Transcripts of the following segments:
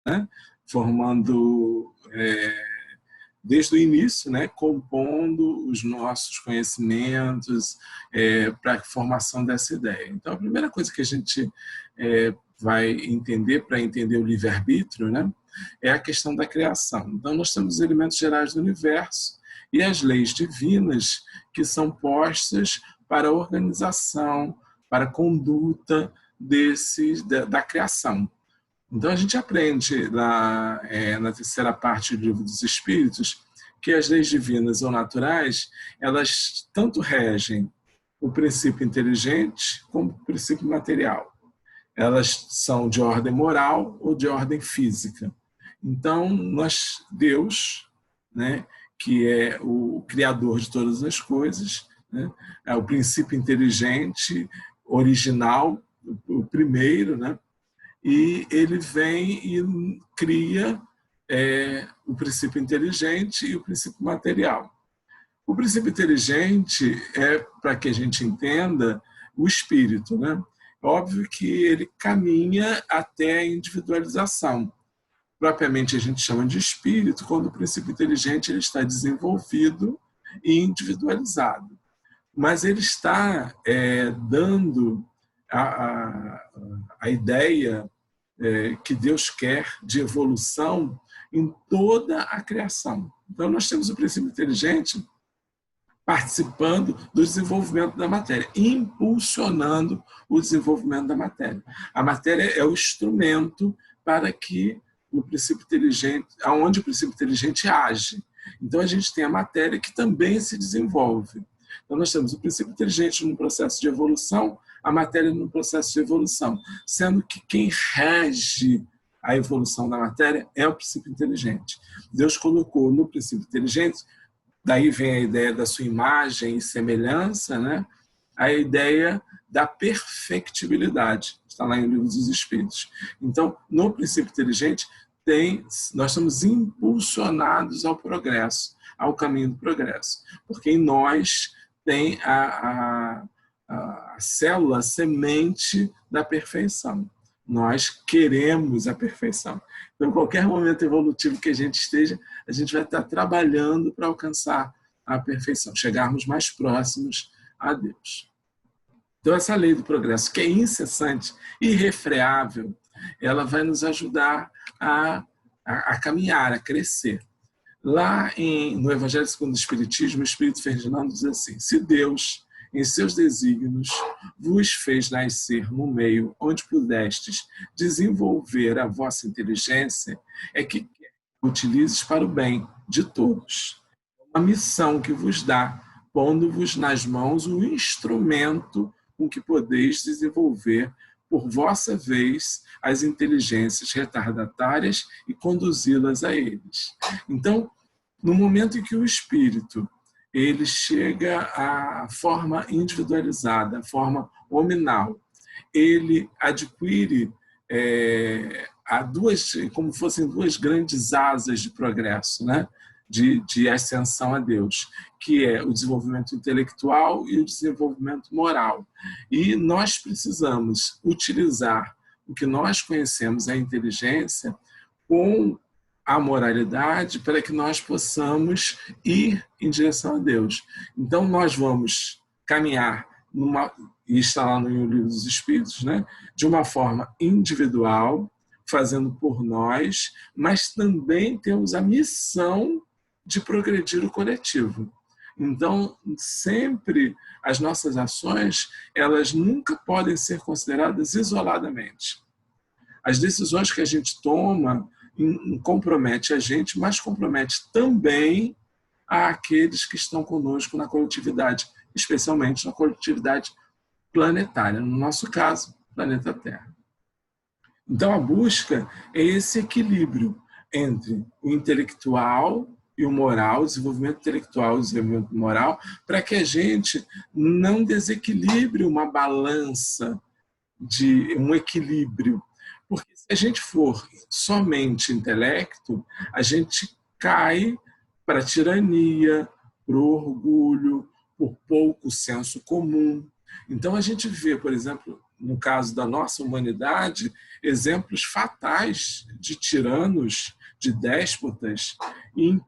né? Formando desde o início, né? Compondo os nossos conhecimentos para a formação dessa ideia. Então, a primeira coisa que a gente vai entender para entender o livre-arbítrio, né? É a questão da criação. Então, nós temos os elementos gerais do universo e as leis divinas que são postas para a organização, para a conduta da criação. Então, a gente aprende na terceira parte do Livro dos Espíritos que as leis divinas ou naturais, elas tanto regem o princípio inteligente como o princípio material. Elas são de ordem moral ou de ordem física. Então, Deus, né, que é o criador de todas as coisas, né, é o princípio inteligente, original, o primeiro, né, e ele vem e cria o princípio inteligente e o princípio material. O princípio inteligente para que a gente entenda, o espírito, né? Óbvio que ele caminha até a individualização. Propriamente a gente chama de espírito quando o princípio inteligente ele está desenvolvido e individualizado. Mas ele está dando a ideia que Deus quer de evolução em toda a criação. Então, nós temos o princípio inteligente participando do desenvolvimento da matéria, impulsionando o desenvolvimento da matéria. A matéria é o instrumento para que o princípio inteligente, aonde o princípio inteligente age. Então, a gente tem a matéria que também se desenvolve. Então, nós temos o princípio inteligente no processo de evolução, a matéria no processo de evolução, sendo que quem rege a evolução da matéria é o princípio inteligente. Deus colocou no princípio inteligente, daí vem a ideia da sua imagem e semelhança, né? A ideia da perfectibilidade, está lá em Livro dos Espíritos. Então, no princípio inteligente, nós somos impulsionados ao progresso, ao caminho do progresso, porque em nós tem a célula, a semente da perfeição. Nós queremos a perfeição. Então, em qualquer momento evolutivo que a gente esteja, a gente vai estar trabalhando para alcançar a perfeição, chegarmos mais próximos a Deus. Então, essa lei do progresso, que é incessante, irrefreável, ela vai nos ajudar a caminhar, a crescer. Lá no Evangelho segundo o Espiritismo, o Espírito Ferdinando diz assim: se Deus, em seus desígnios, vos fez nascer no meio onde pudestes desenvolver a vossa inteligência, é que utilizes para o bem de todos. Uma missão que vos dá, pondo-vos nas mãos o instrumento com que podeis desenvolver, por vossa vez, as inteligências retardatárias e conduzi-las a eles. Então, no momento em que o espírito ele chega à forma individualizada, à forma hominal, ele adquire como fossem duas grandes asas de progresso, né? de ascensão a Deus, que é o desenvolvimento intelectual e o desenvolvimento moral. E nós precisamos utilizar o que nós conhecemos, a inteligência, com a moralidade, para que nós possamos ir em direção a Deus. Então, nós vamos caminhar, e está lá no Livro dos Espíritos, né? De uma forma individual, fazendo por nós, mas também temos a missão de progredir o coletivo. Então, sempre as nossas ações, elas nunca podem ser consideradas isoladamente. As decisões que a gente toma compromete a gente, mas compromete também àqueles que estão conosco na coletividade, especialmente na coletividade planetária, no nosso caso, planeta Terra. Então, a busca é esse equilíbrio entre o intelectual e o moral, o desenvolvimento intelectual e o desenvolvimento moral, para que a gente não desequilibre uma balança de um equilíbrio. Porque se a gente for somente intelecto, a gente cai para a tirania, para o orgulho, por pouco senso comum. Então a gente vê, por exemplo, no caso da nossa humanidade, exemplos fatais de tiranos, de déspotas, em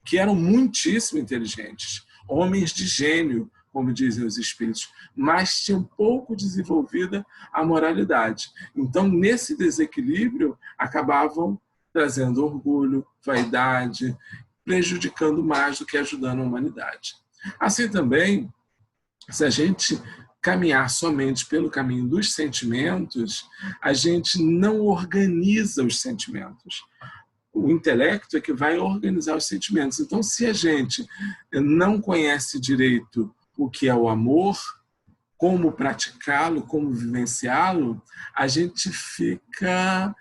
que eram muitíssimo inteligentes, homens de gênio, como dizem os espíritos, mas tinham pouco desenvolvida a moralidade. Então, nesse desequilíbrio, acabavam trazendo orgulho, vaidade, prejudicando mais do que ajudando a humanidade. Assim também, se a gente caminhar somente pelo caminho dos sentimentos, a gente não organiza os sentimentos. O intelecto é que vai organizar os sentimentos. Então, se a gente não conhece direito o que é o amor, como praticá-lo, como vivenciá-lo, a gente fica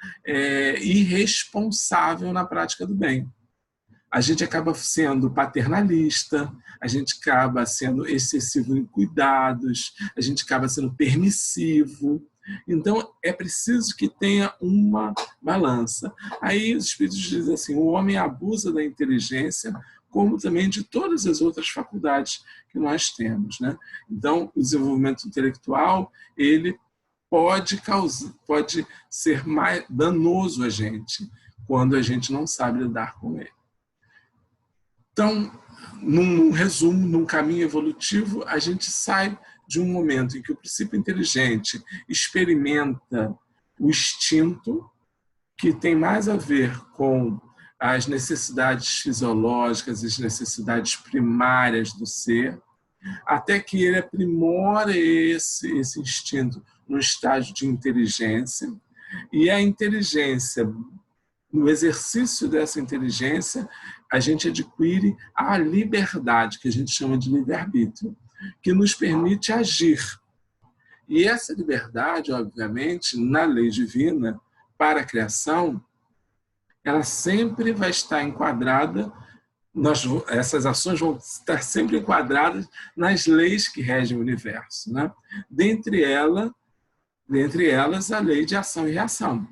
irresponsável na prática do bem. A gente acaba sendo paternalista, a gente acaba sendo excessivo em cuidados, a gente acaba sendo permissivo. Então, é preciso que tenha uma balança. Aí os espíritos dizem assim, o homem abusa da inteligência, como também de todas as outras faculdades que nós temos, né? Então, o desenvolvimento intelectual, ele pode ser mais danoso a gente, quando a gente não sabe lidar com ele. Então, num resumo, num caminho evolutivo, a gente sai de um momento em que o princípio inteligente experimenta o instinto, que tem mais a ver com as necessidades fisiológicas, as necessidades primárias do ser, até que ele aprimora esse instinto no estágio de inteligência, e a inteligência, no exercício dessa inteligência, a gente adquire a liberdade, que a gente chama de livre-arbítrio, que nos permite agir. E essa liberdade, obviamente, na lei divina, para a criação, ela sempre vai estar enquadrada, essas ações vão estar sempre enquadradas nas leis que regem o universo, né? Dentre elas, a lei de ação e reação.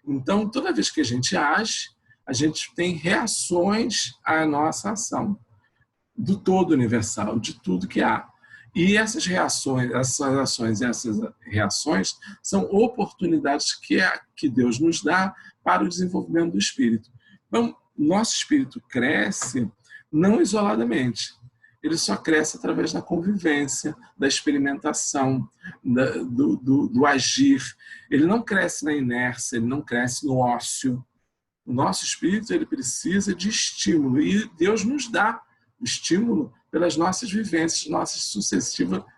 Então, toda vez que a gente age, a gente tem reações à nossa ação, do todo universal, de tudo que há. E essas reações, essas ações e essas reações são oportunidades que Deus nos dá para o desenvolvimento do espírito. Então, nosso espírito cresce não isoladamente, ele só cresce através da convivência, da experimentação, do agir. Ele não cresce na inércia, ele não cresce no ócio. O nosso espírito, ele precisa de estímulo, e Deus nos dá o estímulo pelas nossas vivências, nossas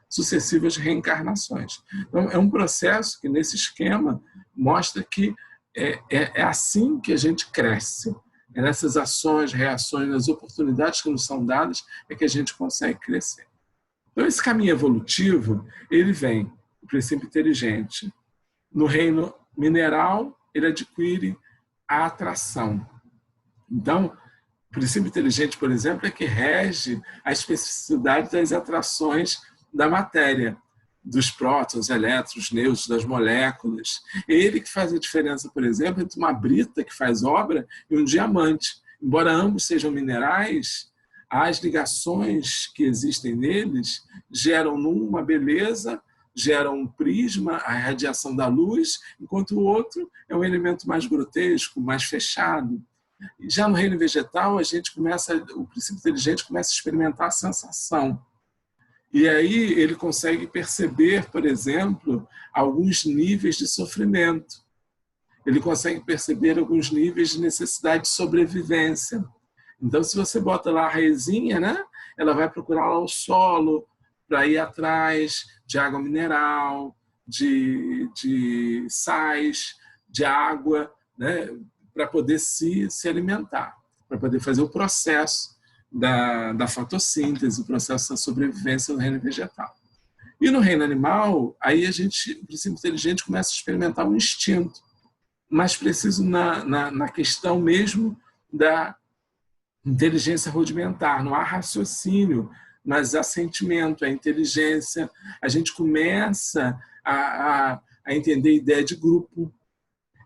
sucessivas reencarnações. Então, é um processo que, nesse esquema, mostra que é assim que a gente cresce. É nessas ações, reações, nas oportunidades que nos são dadas, é que a gente consegue crescer. Então, esse caminho evolutivo, ele vem do princípio inteligente. No reino mineral, ele adquire a atração. Então, o princípio inteligente, por exemplo, é que rege a especificidade das atrações da matéria, dos prótons, elétrons, nêutrons, das moléculas. É ele que faz a diferença, por exemplo, entre uma brita que faz obra e um diamante. Embora ambos sejam minerais, as ligações que existem neles geram num uma beleza, geram um prisma, a radiação da luz, enquanto o outro é um elemento mais grotesco, mais fechado. Já no reino vegetal, o princípio inteligente começa a experimentar a sensação. E aí ele consegue perceber, por exemplo, alguns níveis de sofrimento. Ele consegue perceber alguns níveis de necessidade de sobrevivência. Então, se você bota lá a raizinha, né, ela vai procurar lá o solo para ir atrás de água mineral, de sais, de água, né, para poder se alimentar, para poder fazer o processo da fotossíntese, o processo da sobrevivência no reino vegetal. E no reino animal, aí o princípio inteligente começa a experimentar um instinto, mais preciso na questão mesmo da inteligência rudimentar. Não há raciocínio, mas há sentimento, há inteligência. A gente começa a entender a ideia de grupo.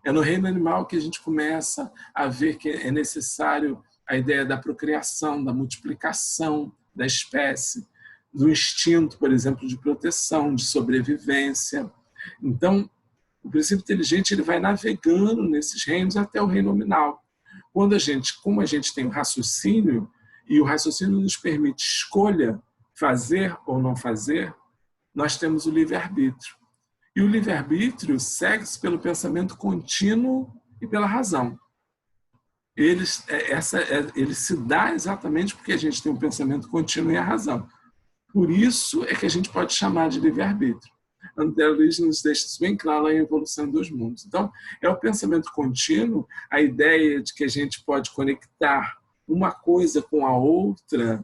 É no reino animal que a gente começa a ver que é necessário a ideia da procriação, da multiplicação da espécie, do instinto, por exemplo, de proteção, de sobrevivência. Então, O princípio inteligente ele vai navegando nesses reinos até o reino nominal. Como a gente tem o raciocínio, e o raciocínio nos permite escolha, fazer ou não fazer, nós temos o livre-arbítrio. E o livre-arbítrio segue-se pelo pensamento contínuo e pela razão. Ele se dá exatamente porque a gente tem um pensamento contínuo e a razão. Por isso é que a gente pode chamar de livre-arbítrio. André Luiz nos deixa isso bem claro em Evolução dos Mundos. Então, é o pensamento contínuo, a ideia de que a gente pode conectar uma coisa com a outra,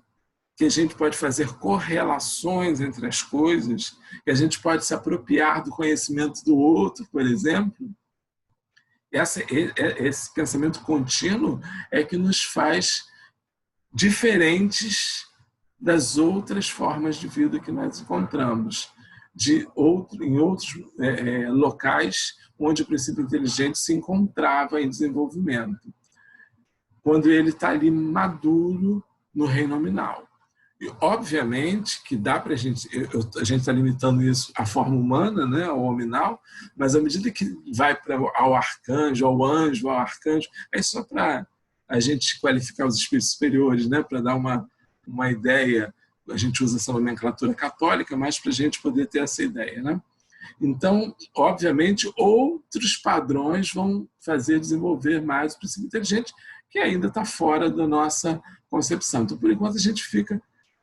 que a gente pode fazer correlações entre as coisas, que a gente pode se apropriar do conhecimento do outro, por exemplo. Esse pensamento contínuo é que nos faz diferentes das outras formas de vida que nós encontramos, em outros locais onde o princípio inteligente se encontrava em desenvolvimento, quando ele está ali maduro no reino nominal. E, obviamente, que dá para a gente está limitando isso à forma humana, né, ao nominal, mas à medida que vai ao arcanjo, ao anjo, ao arcanjo, é só para a gente qualificar os espíritos superiores, né, para dar uma ideia. A gente usa essa nomenclatura católica, mas para a gente poder ter essa ideia, né? Então, obviamente, outros padrões vão fazer desenvolver mais o princípio inteligente, que ainda está fora da nossa concepção. Então, por enquanto, a gente fica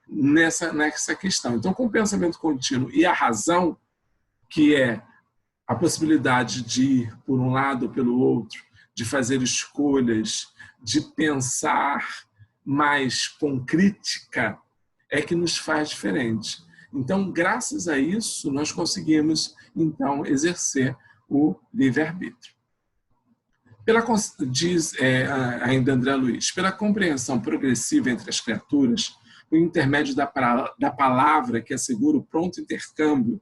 nessa questão. Então, com o pensamento contínuo e a razão, que é a possibilidade de ir por um lado ou pelo outro, de fazer escolhas, de pensar mais com crítica, é que nos faz diferente. Então, graças a isso, nós conseguimos, então, exercer o livre-arbítrio. Diz ainda André Luiz, pela compreensão progressiva entre as criaturas, o intermédio da palavra que assegura o pronto intercâmbio,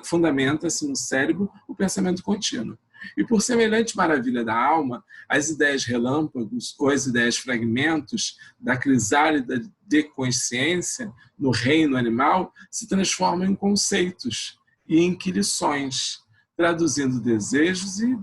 fundamenta-se no cérebro o pensamento contínuo. E por semelhante maravilha da alma, as ideias relâmpagos ou as ideias fragmentos da crisálida de consciência no reino animal se transformam em conceitos e inquirições, traduzindo desejos e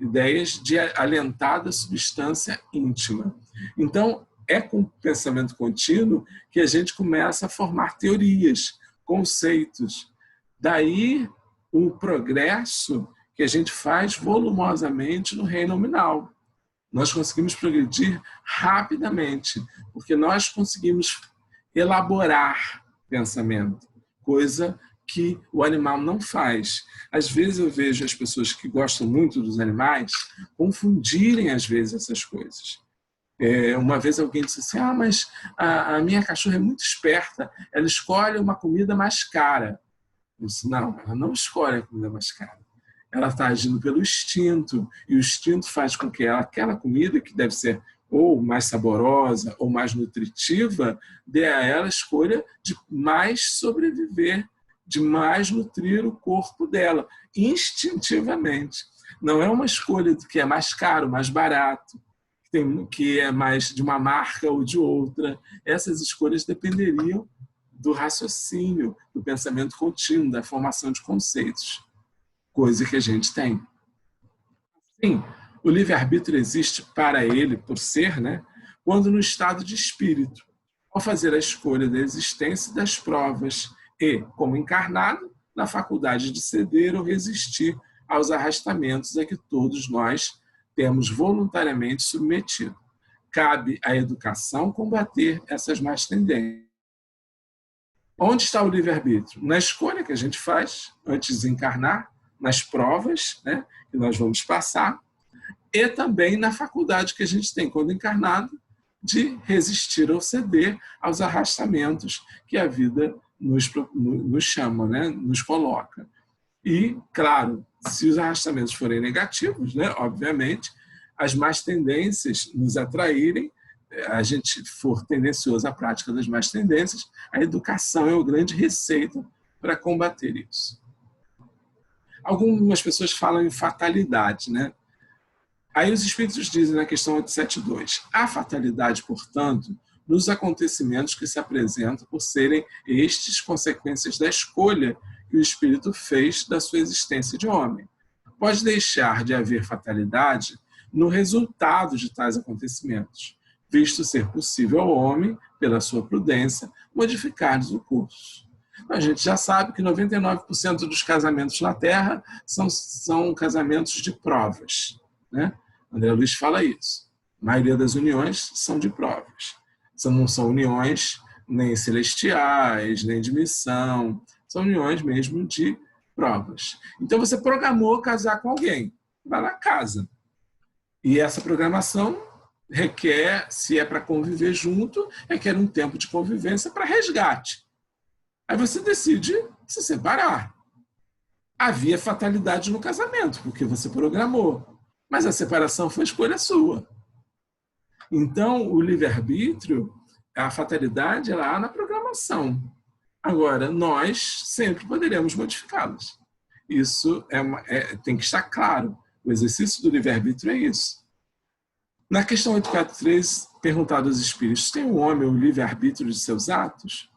ideias de alentada substância íntima. Então, é com o pensamento contínuo que a gente começa a formar teorias, conceitos. Daí o progresso que a gente faz volumosamente no reino nominal. Nós conseguimos progredir rapidamente, porque nós conseguimos elaborar pensamento, coisa que o animal não faz. Às vezes eu vejo as pessoas que gostam muito dos animais confundirem, às vezes, essas coisas. Uma vez alguém disse assim, mas a minha cachorra é muito esperta, ela escolhe uma comida mais cara. Eu disse, não, ela não escolhe a comida mais cara. Ela está agindo pelo instinto, e o instinto faz com que aquela comida, que deve ser ou mais saborosa ou mais nutritiva, dê a ela a escolha de mais sobreviver, de mais nutrir o corpo dela, instintivamente. Não é uma escolha do que é mais caro, mais barato, que é mais de uma marca ou de outra. Essas escolhas dependeriam do raciocínio, do pensamento contínuo, da formação de conceitos, coisa que a gente tem. Sim, o livre-arbítrio existe para ele, por ser, né, quando no estado de espírito, ao fazer a escolha da existência das provas e, como encarnado, na faculdade de ceder ou resistir aos arrastamentos a que todos nós temos voluntariamente submetido. Cabe à educação combater essas más tendências. Onde está o livre-arbítrio? Na escolha que a gente faz antes de encarnar, nas provas, né, que nós vamos passar, e também na faculdade que a gente tem quando encarnado de resistir ou ceder aos arrastamentos que a vida nos chama, né, nos coloca. E, claro, se os arrastamentos forem negativos, né, obviamente, as más tendências nos atraírem, a gente for tendencioso à prática das más tendências, a educação é o grande receita para combater isso. Algumas pessoas falam em fatalidade, né? Aí os espíritos dizem na questão 872, a fatalidade, portanto, nos acontecimentos que se apresentam por serem estes consequências da escolha que o Espírito fez da sua existência de homem. Pode deixar de haver fatalidade no resultado de tais acontecimentos, visto ser possível ao homem, pela sua prudência, modificar-lhes o curso. A gente já sabe que 99% dos casamentos na Terra são casamentos de provas, né? André Luiz fala isso. A maioria das uniões são de provas. Não são uniões nem celestiais, nem de missão, são uniões mesmo de provas. Então você programou casar com alguém, vai lá casa. E essa programação requer, se é para conviver junto, requer um tempo de convivência para resgate. Aí você decide se separar. Havia fatalidade no casamento, porque você programou. Mas a separação foi escolha sua. Então, o livre-arbítrio, a fatalidade, ela há na programação. Agora, nós sempre poderemos modificá-las. Isso tem que estar claro. O exercício do livre-arbítrio é isso. Na questão 843, perguntado aos espíritos, tem o homem o livre-arbítrio de seus atos?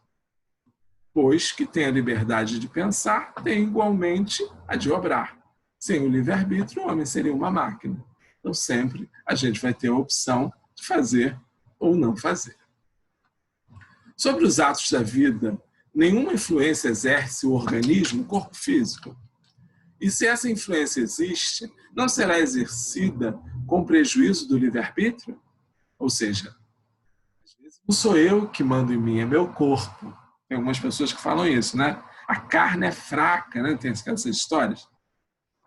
Pois que tem a liberdade de pensar, tem igualmente a de obrar. Sem o livre-arbítrio, o homem seria uma máquina. Então, sempre a gente vai ter a opção de fazer ou não fazer. Sobre os atos da vida, nenhuma influência exerce o organismo, o corpo físico. E se essa influência existe, não será exercida com prejuízo do livre-arbítrio? Ou seja, às vezes não sou eu que mando em mim, é meu corpo. Tem algumas pessoas que falam isso, né? A carne é fraca, né? Tem essas histórias.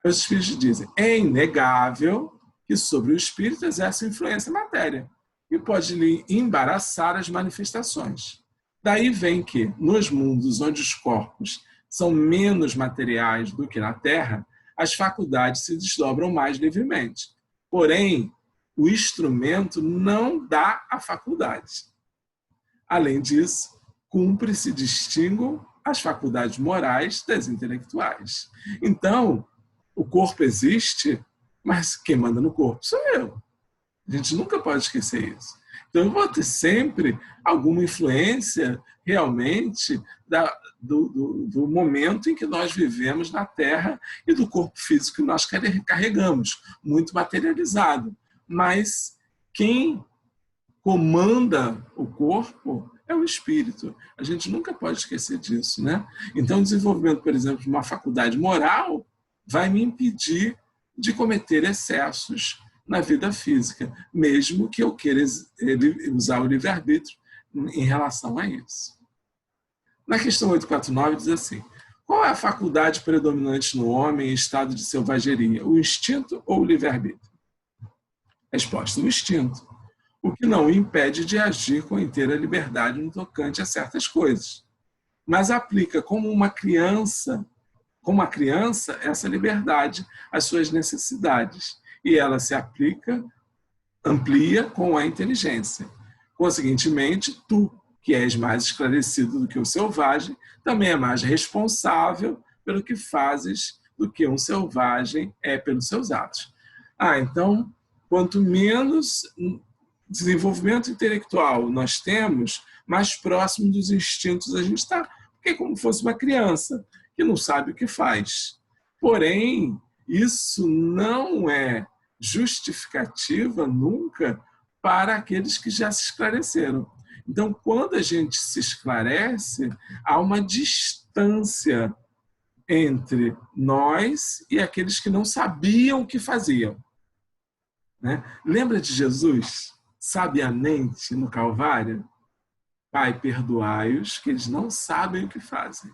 Os espíritos dizem, é inegável que sobre o espírito exerce influência a matéria e pode lhe embaraçar as manifestações. Daí vem que, nos mundos onde os corpos são menos materiais do que na Terra, as faculdades se desdobram mais livremente. Porém, o instrumento não dá a faculdade. Além disso, cumpre se distinguam as faculdades morais das intelectuais. Então, o corpo existe, mas quem manda no corpo sou eu. A gente nunca pode esquecer isso. Então, eu vou ter sempre alguma influência, realmente, do momento em que nós vivemos na Terra e do corpo físico que nós carregamos, muito materializado. Mas quem comanda o corpo é o espírito. A gente nunca pode esquecer disso, né? Então, o desenvolvimento, por exemplo, de uma faculdade moral vai me impedir de cometer excessos na vida física, mesmo que eu queira usar o livre-arbítrio em relação a isso. Na questão 849 diz assim, qual é a faculdade predominante no homem em estado de selvageria, o instinto ou o livre-arbítrio? Resposta, o instinto, o que não o impede de agir com inteira liberdade no tocante a certas coisas, mas aplica como uma criança essa liberdade às suas necessidades, e ela se amplia com a inteligência. Conseguintemente, tu, que és mais esclarecido do que o selvagem, também é mais responsável pelo que fazes do que um selvagem é pelos seus atos. Então, quanto menos desenvolvimento intelectual nós temos, mais próximo dos instintos a gente está, porque é como se fosse uma criança que não sabe o que faz. Porém, isso não é justificativa nunca para aqueles que já se esclareceram. Então, quando a gente se esclarece, há uma distância entre nós e aqueles que não sabiam o que faziam. Né? Lembra de Jesus, sabiamente, no Calvário? Pai, perdoai-os, que eles não sabem o que fazem.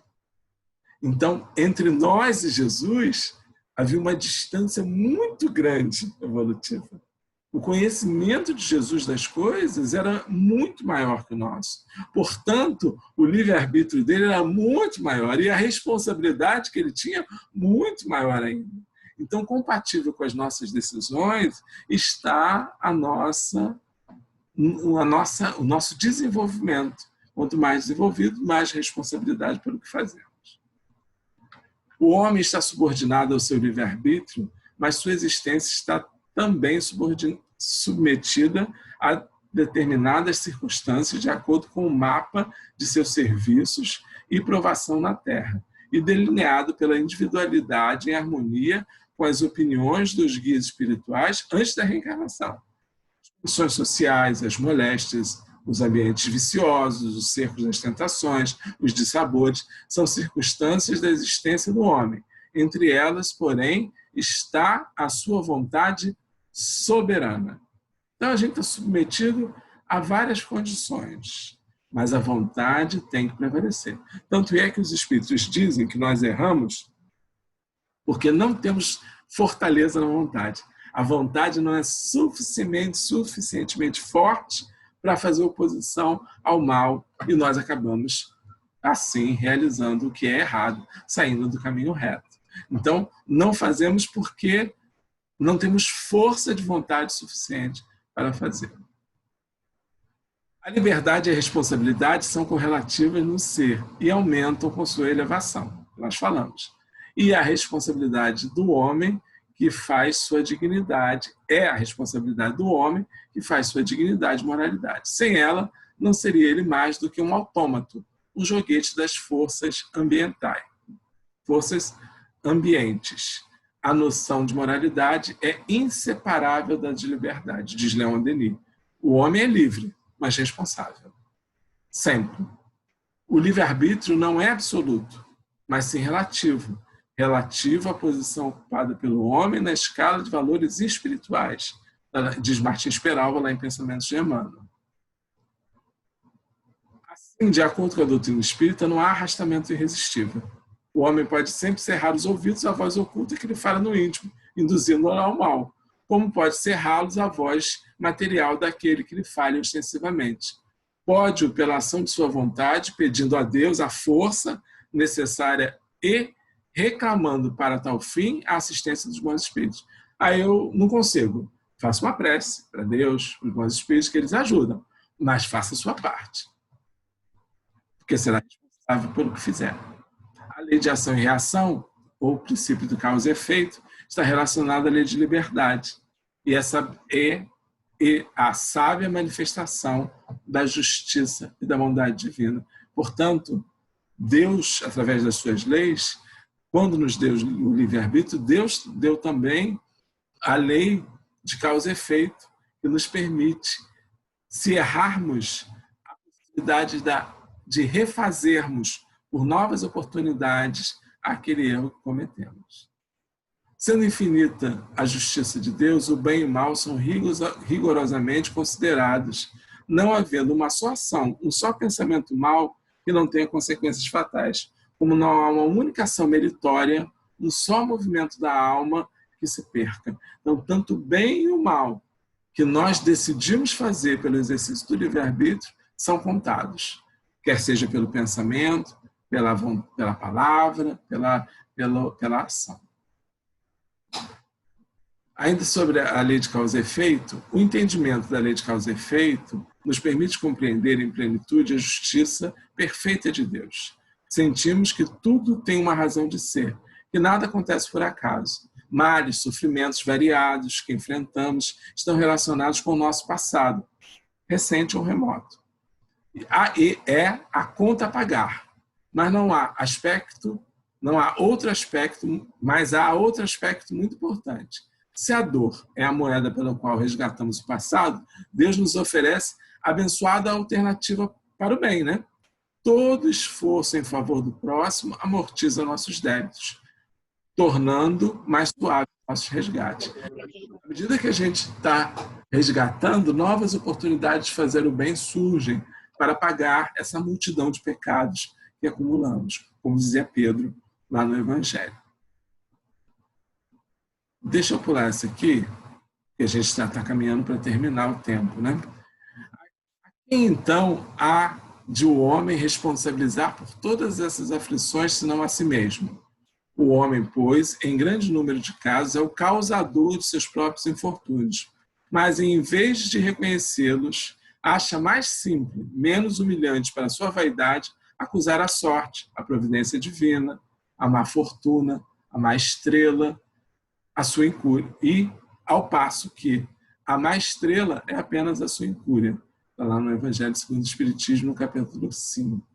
Então, entre nós e Jesus, havia uma distância muito grande evolutiva. O conhecimento de Jesus das coisas era muito maior que o nosso. Portanto, o livre-arbítrio dele era muito maior e a responsabilidade que ele tinha, muito maior ainda. Então, compatível com as nossas decisões está o nosso desenvolvimento. Quanto mais desenvolvido, mais responsabilidade pelo que fazemos. O homem está subordinado ao seu livre-arbítrio, mas sua existência está também submetida a determinadas circunstâncias de acordo com o mapa de seus serviços e provação na Terra. e delineado pela individualidade em harmonia com as opiniões dos guias espirituais antes da reencarnação. As condições sociais, as moléstias, os ambientes viciosos, os cercos das tentações, os dissabores, são circunstâncias da existência do homem. Entre elas, porém, está a sua vontade soberana. Então, a gente está submetido a várias condições, mas a vontade tem que prevalecer. Tanto é que os espíritos dizem que nós erramos porque não temos fortaleza na vontade. A vontade não é suficientemente forte para fazer oposição ao mal e nós acabamos, assim, realizando o que é errado, saindo do caminho reto. Então, não fazemos porque não temos força de vontade suficiente para fazer. A liberdade e a responsabilidade são correlativas no ser e aumentam com sua elevação, nós falamos. E a responsabilidade do homem que faz sua dignidade, é a responsabilidade do homem que faz sua dignidade e moralidade. Sem ela, não seria ele mais do que um autômato, um joguete das forças ambientais, forças ambientes. A noção de moralidade é inseparável da de liberdade, diz Leon Denis. O homem é livre, mas responsável. Sempre. O livre-arbítrio não é absoluto, mas sim relativo. Relativo à posição ocupada pelo homem na escala de valores espirituais, diz Martins Peralva lá em Pensamentos de Emmanuel. Assim, de acordo com a doutrina espírita, não há arrastamento irresistível. O homem pode sempre cerrar os ouvidos à voz oculta que lhe fala no íntimo, induzindo-o ao mal, como pode cerrá-los à voz material daquele que lhe fale ostensivamente. Pode-o, pela ação de sua vontade, pedindo a Deus a força necessária e reclamando para tal fim a assistência dos bons espíritos. Aí eu não consigo. Faço uma prece para Deus, para os bons espíritos, que eles ajudam, mas faça a sua parte. Porque será responsável pelo que fizer. A lei de ação e reação, ou princípio do causa e efeito, está relacionada à lei de liberdade. E essa é a sábia manifestação da justiça e da bondade divina. Portanto, Deus, através das suas leis, quando nos deu o livre-arbítrio, Deus deu também a lei de causa e efeito, que nos permite, se errarmos, a possibilidade de refazermos por novas oportunidades aquele erro que cometemos. Sendo infinita a justiça de Deus, o bem e o mal são rigorosamente considerados, não havendo uma só ação, um só pensamento mau que não tenha consequências fatais, como não há uma única ação meritória, um só movimento da alma que se perca. Então, tanto o bem e o mal que nós decidimos fazer pelo exercício do livre-arbítrio são contados, quer seja pelo pensamento, pela palavra, pela ação. Ainda sobre a lei de causa e efeito, o entendimento da lei de causa e efeito nos permite compreender em plenitude a justiça perfeita de Deus. Sentimos que tudo tem uma razão de ser, que nada acontece por acaso. Males, sofrimentos variados que enfrentamos estão relacionados com o nosso passado, recente ou remoto. E é a conta a pagar, mas não há outro aspecto, mas há outro aspecto muito importante. Se a dor é a moeda pela qual resgatamos o passado, Deus nos oferece a abençoada alternativa para o bem, né? Todo esforço em favor do próximo amortiza nossos débitos, tornando mais suave o nosso resgate. À medida que a gente está resgatando, novas oportunidades de fazer o bem surgem para pagar essa multidão de pecados que acumulamos, como dizia Pedro lá no Evangelho. Deixa eu pular essa aqui, que a gente está caminhando para terminar o tempo, né? E então há de o homem responsabilizar por todas essas aflições, senão a si mesmo. O homem, pois, em grande número de casos, é o causador de seus próprios infortúnios, mas em vez de reconhecê-los, acha mais simples, menos humilhante para a sua vaidade, acusar a sorte, a providência divina, a má fortuna, a má estrela, a sua incúria. E, ao passo que a má estrela é apenas a sua incúria. Está lá no Evangelho segundo o Espiritismo, no capítulo 5.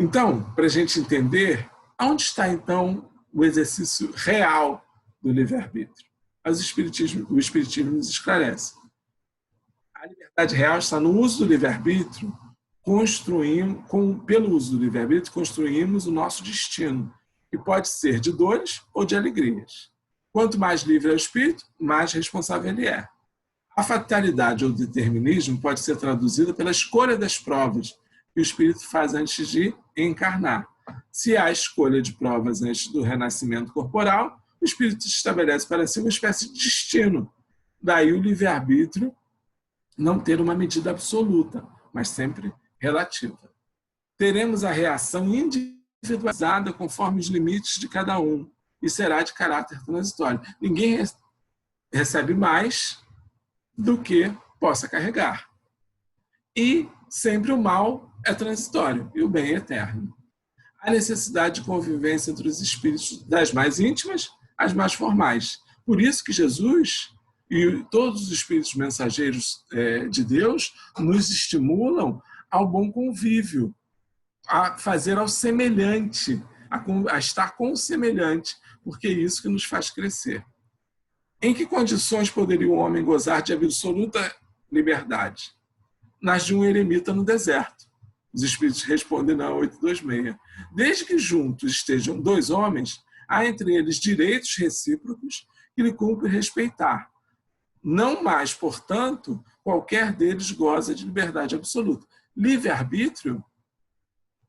Então, para a gente entender, onde está, então, o exercício real do livre-arbítrio? O Espiritismo nos esclarece. A liberdade real está no uso do livre-arbítrio, pelo uso do livre-arbítrio, construímos o nosso destino, que pode ser de dores ou de alegrias. Quanto mais livre é o espírito, mais responsável ele é. A fatalidade ou determinismo pode ser traduzida pela escolha das provas que o espírito faz antes de encarnar. Se há escolha de provas antes do renascimento corporal, o espírito estabelece para si uma espécie de destino. Daí o livre-arbítrio não ter uma medida absoluta, mas sempre relativa. Teremos a reação individualizada conforme os limites de cada um e será de caráter transitório. Ninguém recebe mais do que possa carregar. E sempre o mal é transitório e o bem é eterno. A necessidade de convivência entre os espíritos das mais íntimas às mais formais. Por isso que Jesus e todos os espíritos mensageiros de Deus nos estimulam ao bom convívio, a fazer ao semelhante, a estar com o semelhante, porque é isso que nos faz crescer. Em que condições poderia o homem gozar de absoluta liberdade? Nas de um eremita no deserto. Os espíritos respondem na 826. Desde que juntos estejam dois homens, há entre eles direitos recíprocos que lhe cumpre respeitar. Não mais, portanto, qualquer deles goza de liberdade absoluta. Livre-arbítrio,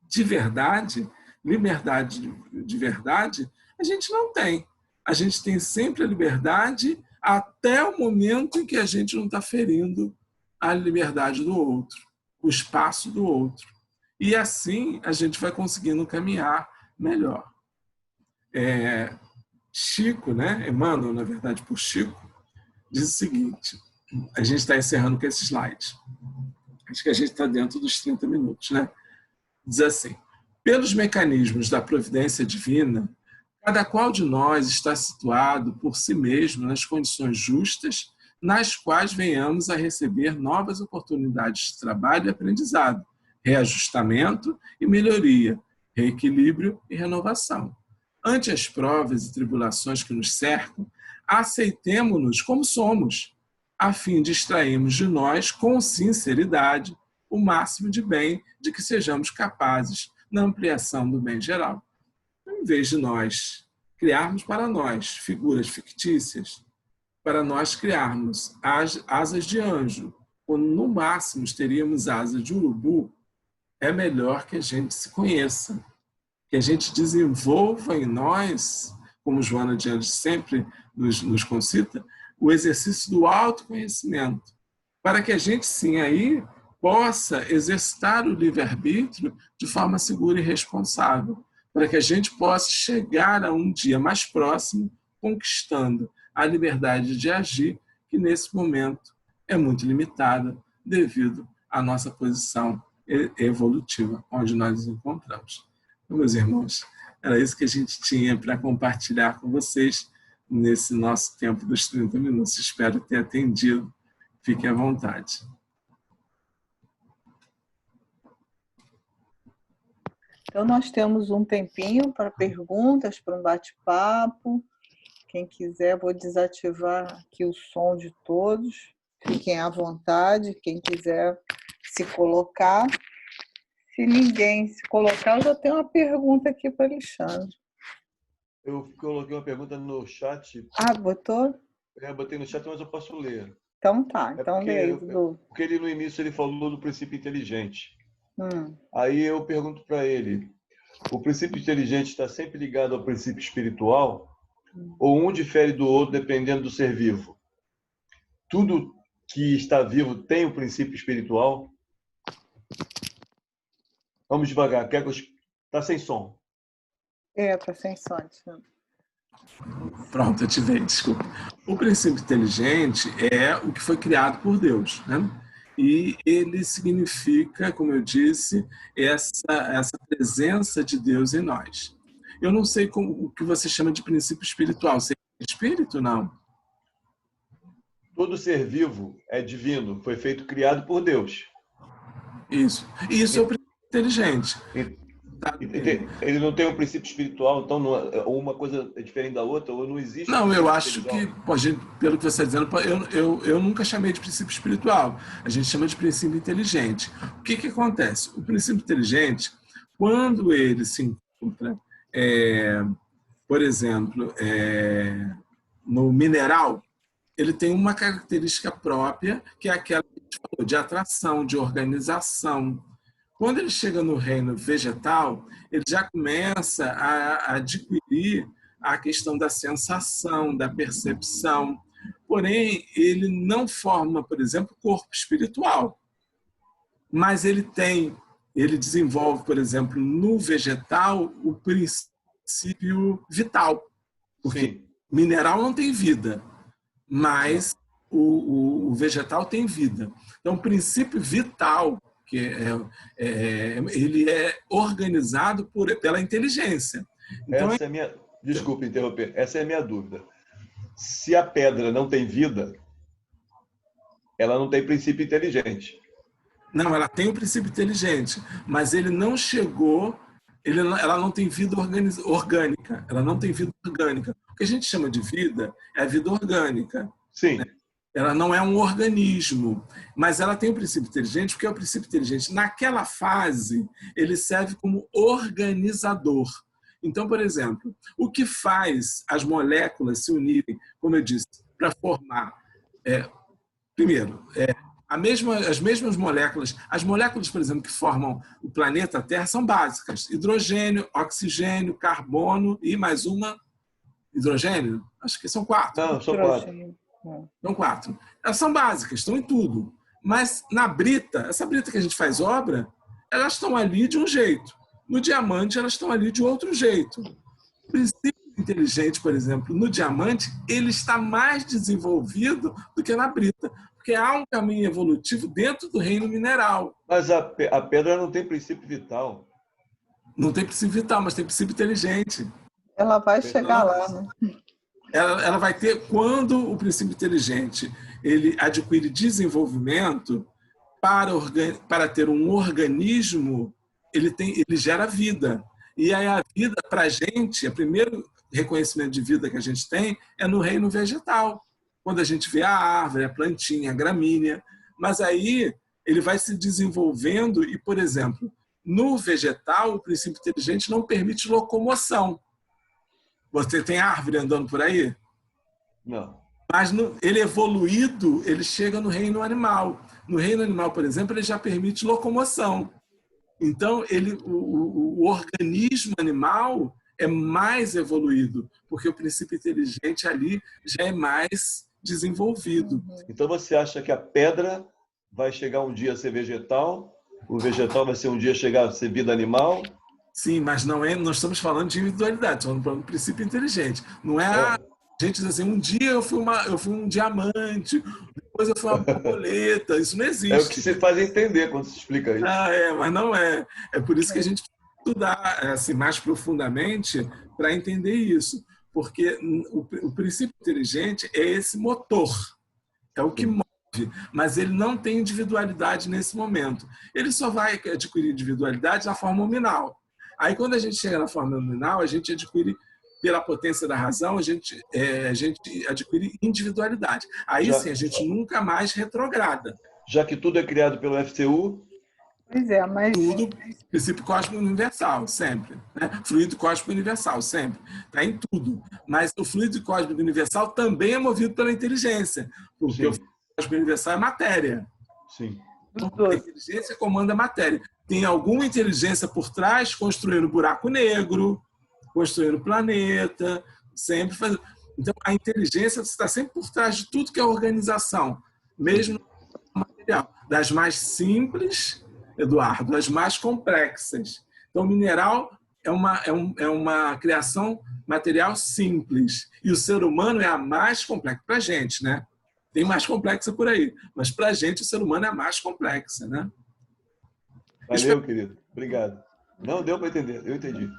de verdade, liberdade de verdade, a gente não tem. A gente tem sempre a liberdade até o momento em que a gente não está ferindo a liberdade do outro, o espaço do outro. E assim a gente vai conseguindo caminhar melhor. Chico, né? Emmanuel, na verdade, por Chico, diz o seguinte, a gente está encerrando com esse slide. Acho que a gente está dentro dos 30 minutos, né? Diz assim, pelos mecanismos da providência divina, cada qual de nós está situado por si mesmo nas condições justas nas quais venhamos a receber novas oportunidades de trabalho e aprendizado, reajustamento e melhoria, reequilíbrio e renovação. Ante as provas e tribulações que nos cercam, aceitemo-nos como somos, a fim de extrairmos de nós, com sinceridade, o máximo de bem de que sejamos capazes na ampliação do bem geral. Em vez de nós criarmos para nós figuras fictícias, para nós criarmos asas de anjo, quando no máximo teríamos asas de urubu, é melhor que a gente se conheça, que a gente desenvolva em nós, como Joana de Anjos sempre nos concita, o exercício do autoconhecimento, para que a gente sim aí possa exercitar o livre-arbítrio de forma segura e responsável, para que a gente possa chegar a um dia mais próximo, conquistando a liberdade de agir, que nesse momento é muito limitada devido à nossa posição evolutiva, onde nós nos encontramos. Então, meus irmãos, era isso que a gente tinha para compartilhar com vocês nesse nosso tempo dos 30 minutos. Espero ter atendido. Fiquem à vontade. Então, nós temos um tempinho para perguntas, para um bate-papo. Quem quiser, vou desativar aqui o som de todos. Fiquem à vontade. Quem quiser se colocar. Se ninguém se colocar, eu já tenho uma pergunta aqui para o Alexandre. Eu coloquei uma pergunta no chat. Ah, botou? Eu botei no chat, mas eu posso ler. Então tá, então lê aí, Dudu. Porque ele no início ele falou do princípio inteligente. Aí eu pergunto para ele, o princípio inteligente está sempre ligado ao princípio espiritual? Ou um difere do outro dependendo do ser vivo? Tudo que está vivo tem o princípio espiritual? Vamos devagar, tá sem som. Tá sem som. Pronto, ativei, desculpa. O princípio inteligente é o que foi criado por Deus, né? E ele significa, como eu disse, essa presença de Deus em nós. Eu não sei o que você chama de princípio espiritual. Você é espírito, não? Todo ser vivo é divino, foi feito, criado por Deus. Isso. E isso é o princípio inteligente. Ele não tem um princípio espiritual, então ou uma coisa é diferente da outra, ou não existe? Não, eu acho que, pelo que você está dizendo, eu nunca chamei de princípio espiritual. A gente chama de princípio inteligente. O que acontece? O princípio inteligente, quando ele se encontra, por exemplo, no mineral, ele tem uma característica própria, que é aquela que a gente falou, de atração, de organização. Quando ele chega no reino vegetal, ele já começa a adquirir a questão da sensação, da percepção. Porém, ele não forma, por exemplo, corpo espiritual. Mas ele desenvolve, por exemplo, no vegetal, o princípio vital. Porque mineral não tem vida, mas o vegetal tem vida. Então, o princípio vital, que ele é organizado pela inteligência. Então, desculpe interromper, essa é a minha dúvida. Se a pedra não tem vida, ela não tem princípio inteligente. Não, ela tem o princípio inteligente, mas ele não chegou, ela não tem vida orgânica, ela não tem vida orgânica. O que a gente chama de vida é a vida orgânica. Sim. Né? Ela não é um organismo, mas ela tem o princípio inteligente, porque é o princípio inteligente. Naquela fase, ele serve como organizador. Então, por exemplo, o que faz as moléculas se unirem, como eu disse, para formar, primeiro, as mesmas moléculas, as moléculas, por exemplo, que formam o planeta Terra são básicas: hidrogênio, oxigênio, carbono e mais uma, hidrogênio? Acho que são 4. Não, são 4. São 4. Elas são básicas, estão em tudo. Mas na brita, essa brita que a gente faz obra, elas estão ali de um jeito. No diamante, elas estão ali de outro jeito. O princípio inteligente, por exemplo, no diamante, ele está mais desenvolvido do que na brita, porque há um caminho evolutivo dentro do reino mineral. Mas a pedra não tem princípio vital. Não tem princípio vital, mas tem princípio inteligente. Ela vai chegar lá, né? Ela vai ter, quando o princípio inteligente ele adquire desenvolvimento para ter um organismo, ele gera vida. E aí a vida, para a gente, o primeiro reconhecimento de vida que a gente tem é no reino vegetal, quando a gente vê a árvore, a plantinha, a gramínea. Mas aí ele vai se desenvolvendo e, por exemplo, no vegetal, o princípio inteligente não permite locomoção. Você tem árvore andando por aí? Não. Mas ele evoluído, ele chega no reino animal. No reino animal, por exemplo, ele já permite locomoção. Então, o organismo animal é mais evoluído, porque o princípio inteligente ali já é mais desenvolvido. Então, você acha que a pedra vai chegar um dia a ser vegetal, o vegetal vai ser um dia chegar a ser vida animal? Sim, mas não estamos falando de individualidade, estamos falando de princípio inteligente. Não é a gente diz assim, um dia eu fui um diamante, depois eu fui uma borboleta, isso não existe. É o que se faz entender quando se explica isso. Mas não é. É por isso que a gente precisa estudar assim, mais profundamente para entender isso. Porque o princípio inteligente é esse motor, é o que move, mas ele não tem individualidade nesse momento. Ele só vai adquirir individualidade na forma nominal. Aí, quando a gente chega na forma nominal, a gente adquire, pela potência da razão, a gente adquire individualidade. Aí sim, a gente nunca mais retrograda. Já que tudo é criado pelo FCU? Pois é, mas... Tudo, princípio cósmico universal, sempre. Né? Fluido cósmico universal, sempre. Está em tudo. Mas o fluido cósmico universal também é movido pela inteligência, porque o fluido cósmico universal é matéria. Sim. Então, a inteligência comanda a matéria. Tem alguma inteligência por trás construindo buraco negro, construindo planeta, sempre fazendo. Então, a inteligência está sempre por trás de tudo que é organização, mesmo no material. Das mais simples, Eduardo, das mais complexas. Então, o mineral é uma criação material simples. E o ser humano é a mais complexa. Para a gente, né? Tem mais complexa por aí. Mas para a gente, o ser humano é a mais complexa, né? Valeu, querido. Obrigado. Não deu para entender, eu entendi.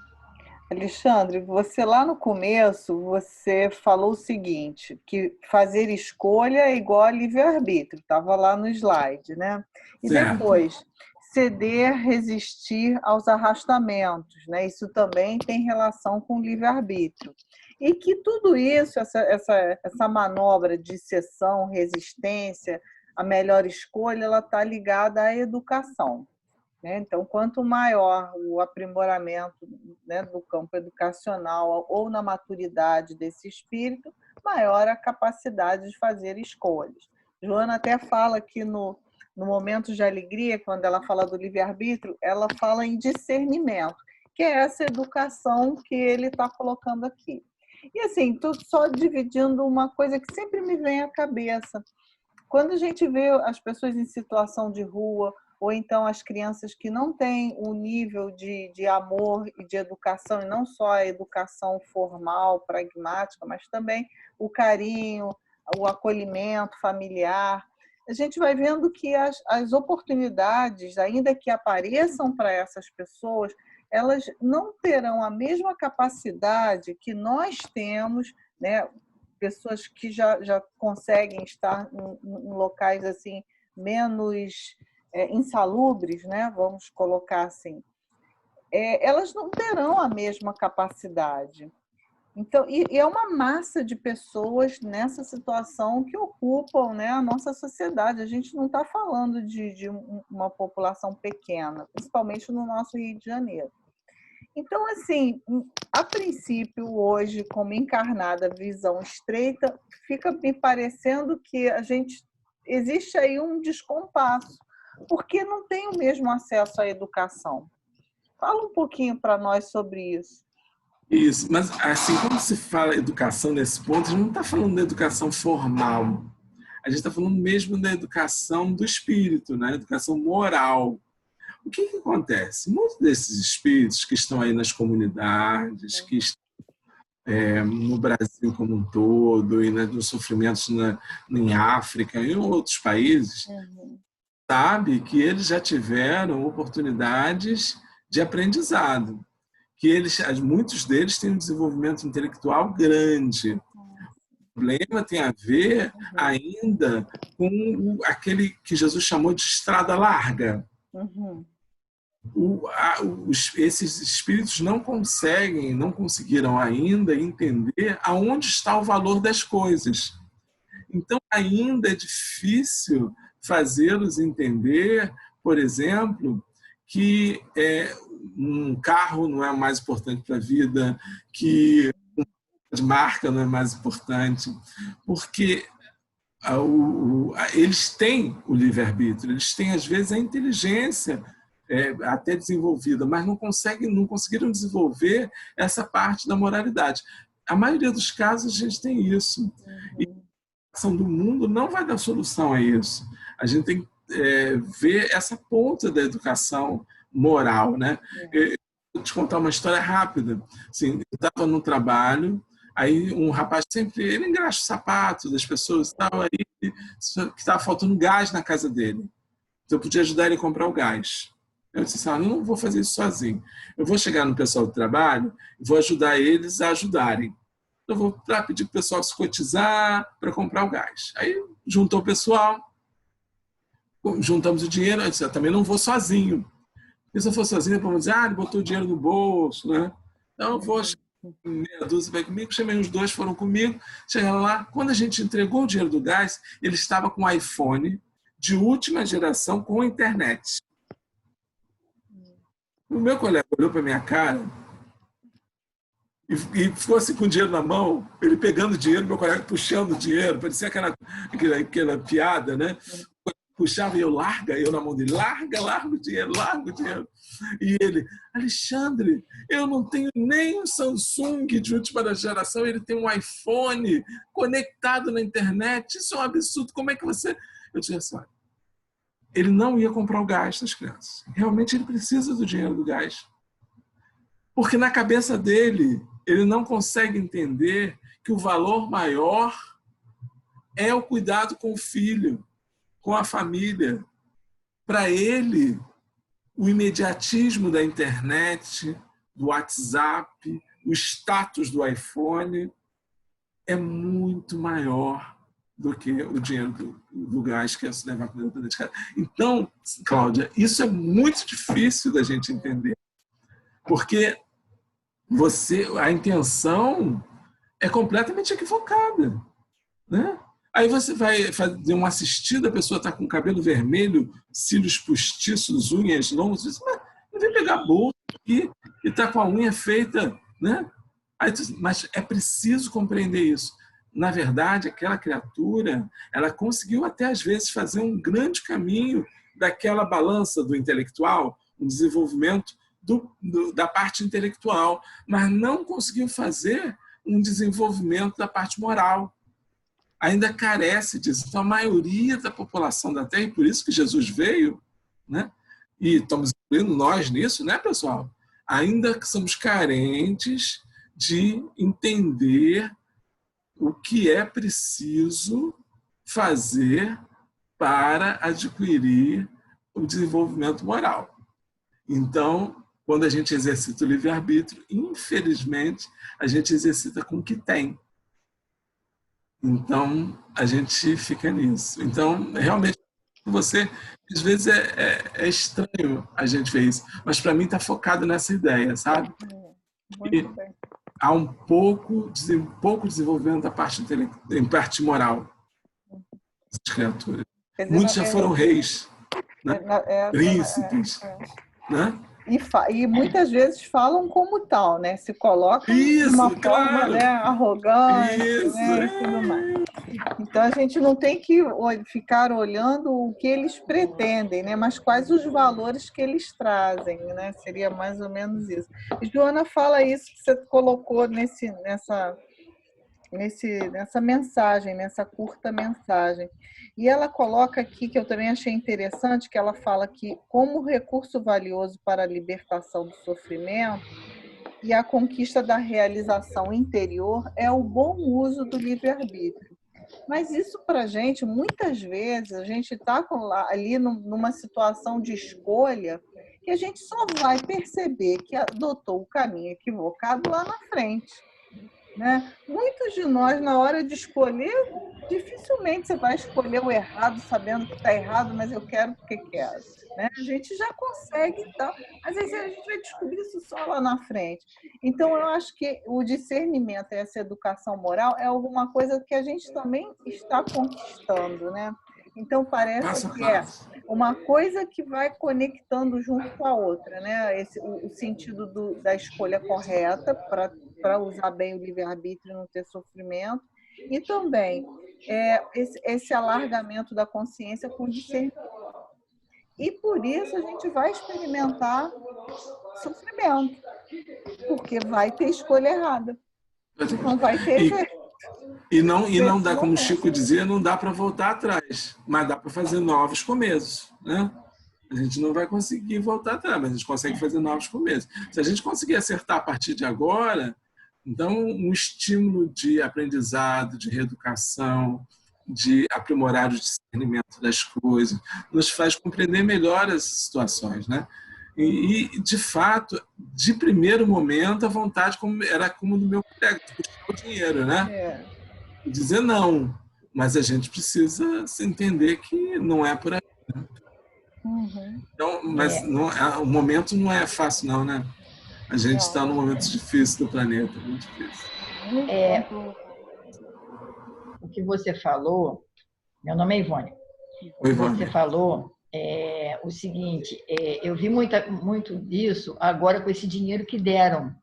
Alexandre, você lá no começo, você falou o seguinte, que fazer escolha é igual a livre-arbítrio, estava lá no slide, né? E certo. Depois, ceder, resistir aos arrastamentos, né? Isso também tem relação com o livre-arbítrio. E que tudo isso, essa manobra de cessão, resistência, a melhor escolha, ela está ligada à educação, né? Então, quanto maior o aprimoramento, né, do campo educacional ou na maturidade desse espírito, maior a capacidade de fazer escolhas. Joana até fala que no momento de alegria, quando ela fala do livre-arbítrio, ela fala em discernimento, que é essa educação que ele está colocando aqui. E assim, estou só dividindo uma coisa que sempre me vem à cabeça. Quando a gente vê as pessoas em situação de rua, ou então as crianças que não têm um nível de amor e de educação, e não só a educação formal, pragmática, mas também o carinho, o acolhimento familiar, a gente vai vendo que as oportunidades, ainda que apareçam para essas pessoas, elas não terão a mesma capacidade que nós temos, né? Pessoas que já conseguem estar em locais assim menos insalubres, né? Vamos colocar assim, elas não terão a mesma capacidade. Então, e é uma massa de pessoas nessa situação que ocupam, né, a nossa sociedade. A gente não está falando de uma população pequena, principalmente no nosso Rio de Janeiro. Então, assim, a princípio, hoje, como encarnada, visão estreita, fica me parecendo que existe aí um descompasso, porque não tem o mesmo acesso à educação. Fala um pouquinho para nós sobre isso. Isso, mas assim, quando se fala educação nesse ponto, a gente não está falando da educação formal, a gente está falando mesmo da educação do espírito, né? Educação moral. O que acontece? Muitos desses espíritos que estão aí nas comunidades, que estão no Brasil como um todo, e nos sofrimentos em África e em outros países, sabe que eles já tiveram oportunidades de aprendizado, que muitos deles têm um desenvolvimento intelectual grande. O problema tem a ver ainda com aquele que Jesus chamou de estrada larga. Esses espíritos não conseguiram ainda entender aonde está o valor das coisas. Então, ainda é difícil fazê-los entender, por exemplo, que um carro não é mais importante para a vida, que uma de marca não é mais importante, porque eles têm o livre-arbítrio, eles têm, às vezes, a inteligência até desenvolvida, mas não conseguiram desenvolver essa parte da moralidade. A maioria dos casos a gente tem isso. E a ação do mundo não vai dar solução a isso. A gente tem que ver essa ponta da educação moral, né? Eu vou te contar uma história rápida. Assim, eu estava no trabalho, aí um rapaz ele engraxa os sapatos das pessoas e tal, aí que estava faltando gás na casa dele. Então eu podia ajudar ele a comprar o gás. Eu disse assim, eu não vou fazer isso sozinho. Eu vou chegar no pessoal do trabalho e vou ajudar eles a ajudarem. Eu vou pedir para o pessoal se cotizar para comprar o gás. Aí juntou o pessoal, juntamos o dinheiro, eu disse, eu também não vou sozinho. E se eu for sozinho, vamos dizer, ele botou o dinheiro no bolso, né? Então eu vou, meia dúzia vai comigo, chamei uns 2, foram comigo, chegaram lá, quando a gente entregou o dinheiro do gás, ele estava com um iPhone de última geração com internet. O meu colega olhou para minha cara e ficou assim com o dinheiro na mão, ele pegando o dinheiro, meu colega puxando o dinheiro, parecia aquela piada, né? Puxava e eu na mão dele, larga o dinheiro. E ele, Alexandre, eu não tenho nem um Samsung de última geração, ele tem um iPhone conectado na internet, isso é um absurdo, como é que você... Eu disse assim, olha, ele não ia comprar o gás das crianças. Realmente ele precisa do dinheiro do gás. Porque na cabeça dele, ele não consegue entender que o valor maior é o cuidado com o filho, com a família. Para ele, o imediatismo da internet, do WhatsApp, o status do iPhone é muito maior do que o dinheiro do gás que é se levar comida para dentro de casa. Então, Cláudia, isso é muito difícil da gente entender, porque a intenção é completamente equivocada, né? Aí você vai fazer uma assistida, a pessoa está com cabelo vermelho, cílios postiços, unhas longas, mas não vem pegar a bolsa aqui e está com a unha feita, né? Mas é preciso compreender isso. Na verdade, aquela criatura, ela conseguiu até às vezes fazer um grande caminho daquela balança do intelectual, um desenvolvimento da parte intelectual, mas não conseguiu fazer um desenvolvimento da parte moral. Ainda carece disso. Então, a maioria da população da Terra, e por isso que Jesus veio, né? E estamos incluindo nós nisso, né, pessoal? Ainda somos carentes de entender o que é preciso fazer para adquirir o desenvolvimento moral. Então, quando a gente exercita o livre-arbítrio, infelizmente, a gente exercita com o que tem. Então, a gente fica nisso. Então, realmente, você, às vezes é estranho a gente ver isso, mas para mim está focado nessa ideia, sabe? Muito bem. Há um pouco desenvolvimento da em parte moral das criaturas. Muitos já foram reis, né? Príncipes, né? E muitas vezes falam como tal, né? Se colocam de uma forma, né, arrogante, né, e tudo mais. Então, a gente não tem que ficar olhando o que eles pretendem, né? Mas quais os valores que eles trazem, né? Seria mais ou menos isso. Joana, fala isso que você colocou nessa mensagem, nessa curta mensagem. E ela coloca aqui, que eu também achei interessante, que ela fala que como recurso valioso para a libertação do sofrimento e a conquista da realização interior é o bom uso do livre-arbítrio. Mas isso para a gente, muitas vezes, a gente está ali numa situação de escolha que a gente só vai perceber que adotou o caminho equivocado lá na frente. Né? Muitos de nós, na hora de escolher, dificilmente você vai escolher o errado sabendo que está errado, mas eu quero porque quero. Né? A gente já consegue, então, mas aí a gente vai descobrir isso só lá na frente. Então, eu acho que o discernimento e essa educação moral é alguma coisa que a gente também está conquistando, né? Então, parece que é uma coisa que vai conectando junto com a outra, né? O sentido da escolha correta para usar bem o livre-arbítrio e não ter sofrimento, e também esse alargamento da consciência com discernimento. E por isso a gente vai experimentar sofrimento, porque vai ter escolha errada, não vai ter efeito. E não dá, como o Chico dizia, não dá para voltar atrás, mas dá para fazer novos começos, né? A gente não vai conseguir voltar atrás, mas a gente consegue fazer novos começos. Se a gente conseguir acertar a partir de agora, então um estímulo de aprendizado, de reeducação, de aprimorar o discernimento das coisas, nos faz compreender melhor as situações, né? E de fato, de primeiro momento, a vontade era como do meu colega, de buscar o dinheiro, né? Dizer não, mas a gente precisa entender que não é por aí. Né? Então, mas o momento não é fácil, não, né? A gente está num momento difícil do planeta, muito difícil. O que você falou, meu nome é Ivone. Oi, Ivone. Você falou o seguinte, eu vi muito disso agora com esse dinheiro que deram.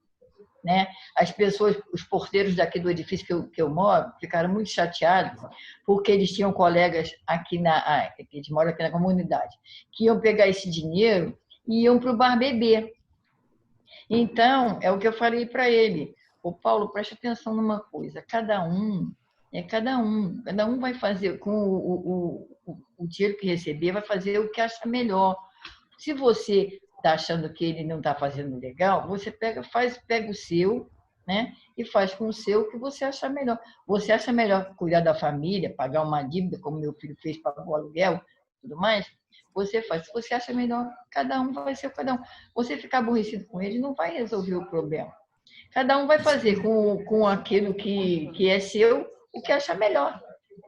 Né? As pessoas, os porteiros daqui do edifício que eu moro, ficaram muito chateados porque eles tinham colegas aqui que eles moram aqui na comunidade, que iam pegar esse dinheiro e iam para o bar beber. Então, é o que eu falei para ele. Ô, Paulo, preste atenção numa coisa. Cada um vai fazer com o dinheiro que receber, vai fazer o que acha melhor. Se você está achando que ele não está fazendo legal, você pega o seu, né? E faz com o seu o que você acha melhor. Você acha melhor cuidar da família, pagar uma dívida, como meu filho fez, pagou o aluguel, tudo mais? Você faz. Se você acha melhor, cada um vai ser cada um. Você ficar aborrecido com ele não vai resolver o problema. Cada um vai fazer com aquilo que é seu o que acha melhor.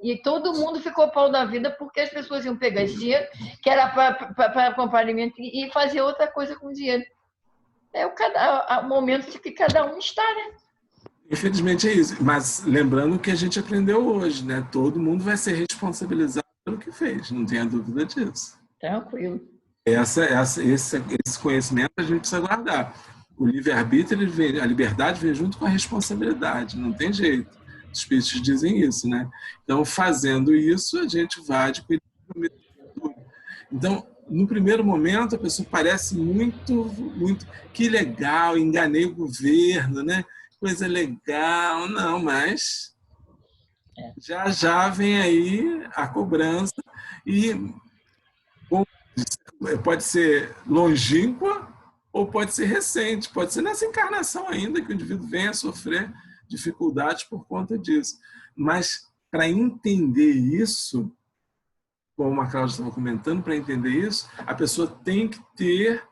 E todo mundo ficou pau da vida porque as pessoas iam pegar esse dinheiro, que era para comprar alimento, e fazer outra coisa com o dinheiro. É o momento de que cada um está, né? Infelizmente é isso. Mas lembrando o que a gente aprendeu hoje, né? Todo mundo vai ser responsabilizado pelo que fez, não tenha dúvida disso. Tranquilo. Esse conhecimento a gente precisa guardar. O livre-arbítrio, a liberdade vem junto com a responsabilidade, não tem jeito. Os espíritos dizem isso, né? Então, fazendo isso, a gente vai adquirir o mesmo futuro. Então, no primeiro momento, a pessoa parece muito, que legal, enganei o governo, né? Coisa legal. Não, mas já vem aí a cobrança e pode ser longínqua ou pode ser recente, pode ser nessa encarnação ainda que o indivíduo venha a sofrer dificuldades por conta disso. Mas para entender isso, como a Cláudia estava comentando, para entender isso, a pessoa tem que ter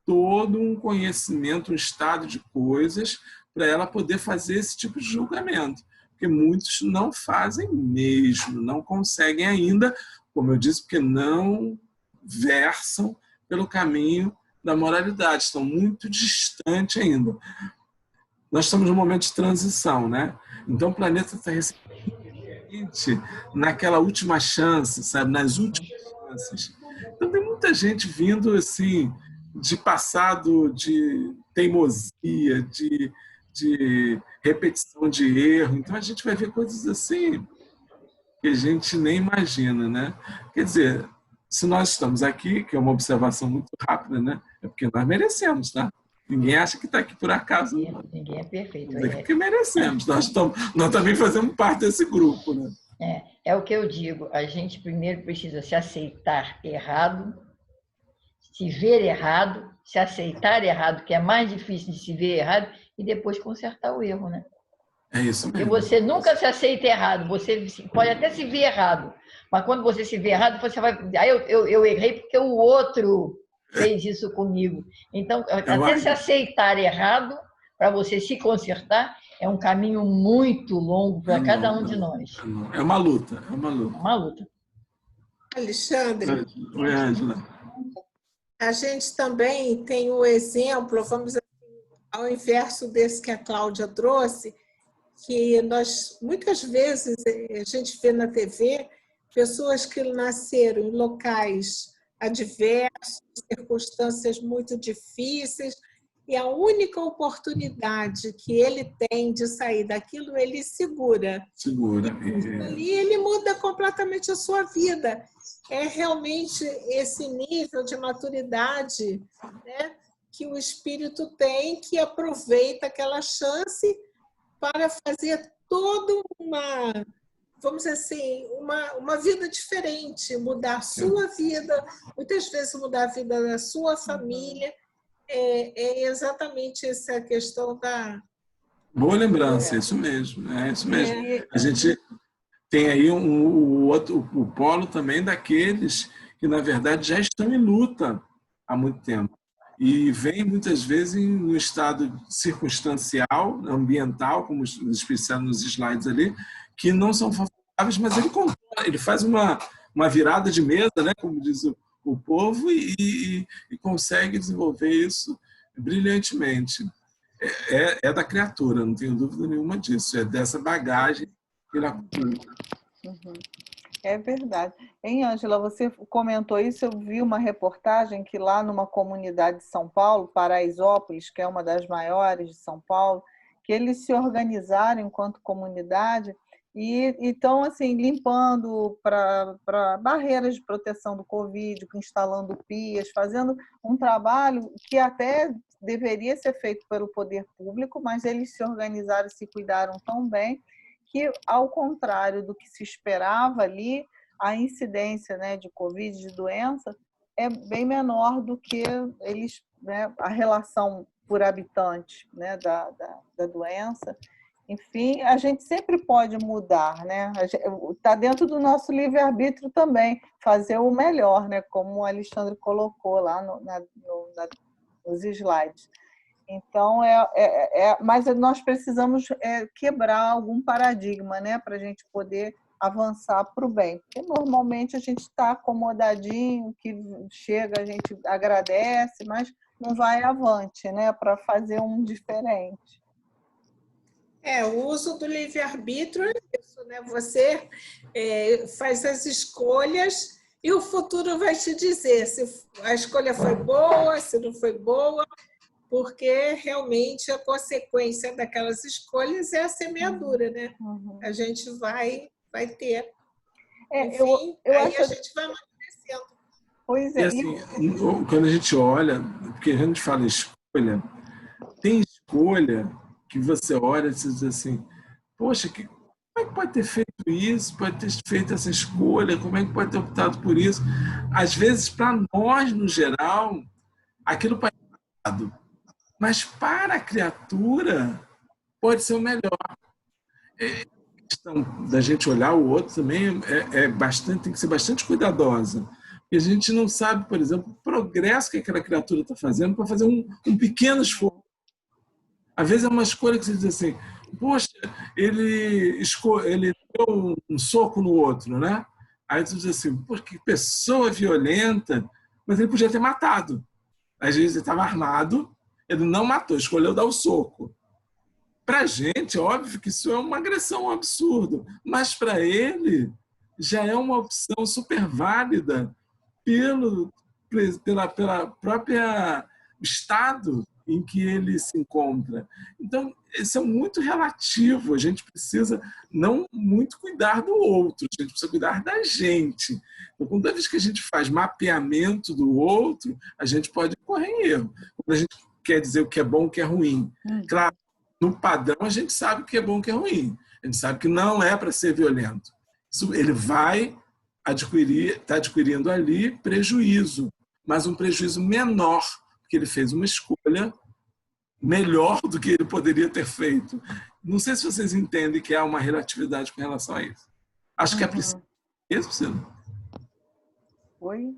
todo um conhecimento, um estado de coisas para ela poder fazer esse tipo de julgamento. Porque muitos não fazem mesmo, não conseguem ainda, como eu disse, porque não versam pelo caminho da moralidade, estão muito distantes ainda. Nós estamos num momento de transição, né? Então o planeta está recebendo naquela última chance, sabe? Nas últimas chances. Então tem muita gente vindo assim de passado de teimosia, de repetição de erro. Então a gente vai ver coisas assim que a gente nem imagina, né? Quer dizer, se nós estamos aqui, que é uma observação muito rápida, né? É porque nós merecemos, tá? Ninguém acha que está aqui por acaso. Ninguém é perfeito. Estamos aqui porque merecemos. Nós também fazemos parte desse grupo, né? É o que eu digo. A gente primeiro precisa se aceitar errado, se ver errado, se aceitar errado, que é mais difícil de se ver errado, e depois consertar o erro, né? É isso mesmo. Porque você nunca se aceita errado, você pode até se ver errado, mas quando você se vê errado, você vai... Aí eu errei porque o outro fez isso comigo. Então, até se aceitar errado, para você se consertar, é um caminho muito longo para cada um de nós. É uma luta, é uma luta. É uma luta. Alexandre, Oi, Ângela. A gente também tem o exemplo, vamos dizer, ao inverso desse que a Cláudia trouxe, que nós, muitas vezes, a gente vê na TV pessoas que nasceram em locais adversos, circunstâncias muito difíceis, e a única oportunidade que ele tem de sair daquilo, ele segura. E ali ele muda completamente a sua vida. É realmente esse nível de maturidade, né, que o espírito tem, que aproveita aquela chance para fazer toda uma, vamos dizer assim, uma vida diferente, mudar a sua vida, muitas vezes mudar a vida da sua família. É exatamente essa questão da... Boa lembrança, isso mesmo. É isso mesmo. A gente tem aí o polo também daqueles que, na verdade, já estão em luta há muito tempo. E vem, muitas vezes, no estado circunstancial, ambiental, como especial nos slides ali, que não são favoráveis, mas ele faz uma virada de mesa, né, como diz o povo, e consegue desenvolver isso brilhantemente. É da criatura, não tenho dúvida nenhuma disso. É dessa bagagem que ele acumula. É verdade. Hein, Ângela, você comentou isso, eu vi uma reportagem que lá numa comunidade de São Paulo, Paraisópolis, que é uma das maiores de São Paulo, que eles se organizaram enquanto comunidade e estão assim, limpando para barreiras de proteção do Covid, instalando pias, fazendo um trabalho que até deveria ser feito pelo poder público, mas eles se organizaram e se cuidaram tão bem que, ao contrário do que se esperava ali, a incidência, né, de Covid, de doença, é bem menor do que eles, né, a relação por habitante, né, da doença. Enfim, a gente sempre pode mudar, né? Está dentro do nosso livre-arbítrio também, fazer o melhor, né, como o Alexandre colocou lá nos slides. Então, mas nós precisamos quebrar algum paradigma, né, para a gente poder avançar para o bem. Porque normalmente a gente está acomodadinho, que chega, a gente agradece, mas não vai avante, né, para fazer um diferente. O uso do livre-arbítrio é isso, né? Você faz as escolhas e o futuro vai te dizer se a escolha foi boa, se não foi boa, porque realmente a consequência daquelas escolhas é a semeadura, né? A gente vai ter. Enfim, aí a gente vai amadurecendo. Pois é. E assim, quando a gente olha, porque a gente fala escolha, tem escolha que você olha e diz assim, poxa, como é que pode ter feito isso? Pode ter feito essa escolha? Como é que pode ter optado por isso? Às vezes, para nós, no geral, aquilo pode ser errado. Mas para a criatura, pode ser o melhor. A questão da gente olhar o outro também tem que ser bastante cuidadosa. Porque a gente não sabe, por exemplo, o progresso que aquela criatura está fazendo para fazer um pequeno esforço. Às vezes é uma escolha que você diz assim, poxa, ele deu um soco no outro, né? Aí você diz assim, poxa, que pessoa violenta, mas ele podia ter matado. Às vezes ele estava armado, ele não matou, escolheu dar o soco. Para a gente, óbvio que isso é uma agressão, um absurdo, mas para ele já é uma opção super válida pela própria estado em que ele se encontra. Então, isso é muito relativo. A gente precisa não muito cuidar do outro, a gente precisa cuidar da gente. Então, toda vez que a gente faz mapeamento do outro, a gente pode correr em erro. Quando a gente quer dizer o que é bom e o que é ruim. Claro, no padrão a gente sabe o que é bom e o que é ruim. A gente sabe que não é para ser violento. Isso, ele vai está adquirindo ali prejuízo, mas um prejuízo menor, porque ele fez uma escolha melhor do que ele poderia ter feito. Não sei se vocês entendem que há uma relatividade com relação a isso. Acho que é preciso. Priscila? Oi?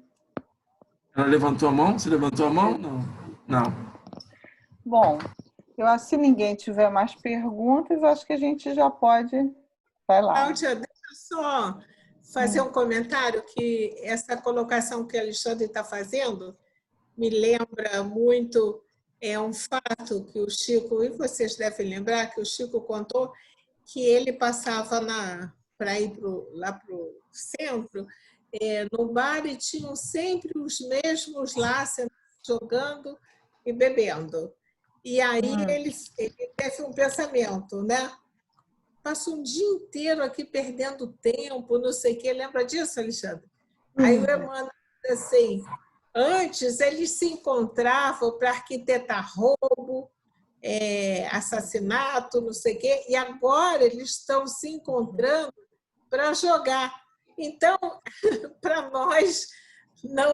Ela levantou a mão? Você levantou a mão? Não. Bom, se ninguém tiver mais perguntas, acho que a gente já pode. Vai lá. Cláudia, deixa eu só fazer um comentário, que essa colocação que a Alexandre está fazendo me lembra muito um fato que o Chico, e vocês devem lembrar, que o Chico contou, que ele passava para ir lá para o centro, no bar, e tinham sempre os mesmos lá jogando e bebendo. E aí ele teve um pensamento, né? Passo um dia inteiro aqui perdendo tempo, não sei o quê. Lembra disso, Alexandre? Aí o Emmanuel disse assim, antes eles se encontravam para arquitetar roubo, assassinato, não sei o quê, e agora eles estão se encontrando para jogar. Então, para nós, não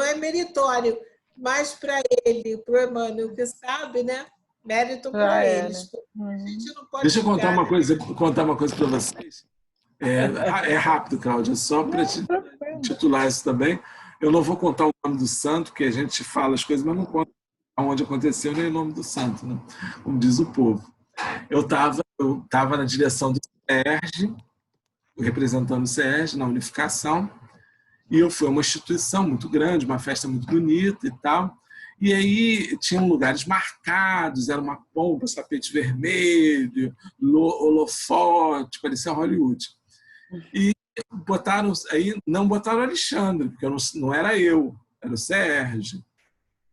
é meritório, mas para ele, para o Emmanuel, que sabe, né? Mérito para eles. A gente não pode. Deixa eu contar uma coisa para vocês. É rápido, Cláudia, só para titular isso também. Eu não vou contar o nome do santo, porque a gente fala as coisas, mas não conta onde aconteceu nem o nome do santo, né? Como diz o povo. Eu estava na direção do SERJ, representando o SERJ na unificação, e eu fui a uma instituição muito grande, uma festa muito bonita e tal. E aí tinham lugares marcados, era uma pompa, tapete vermelho, holofote, parecia Hollywood. E não botaram o Alexandre, porque não era eu, era o Sérgio.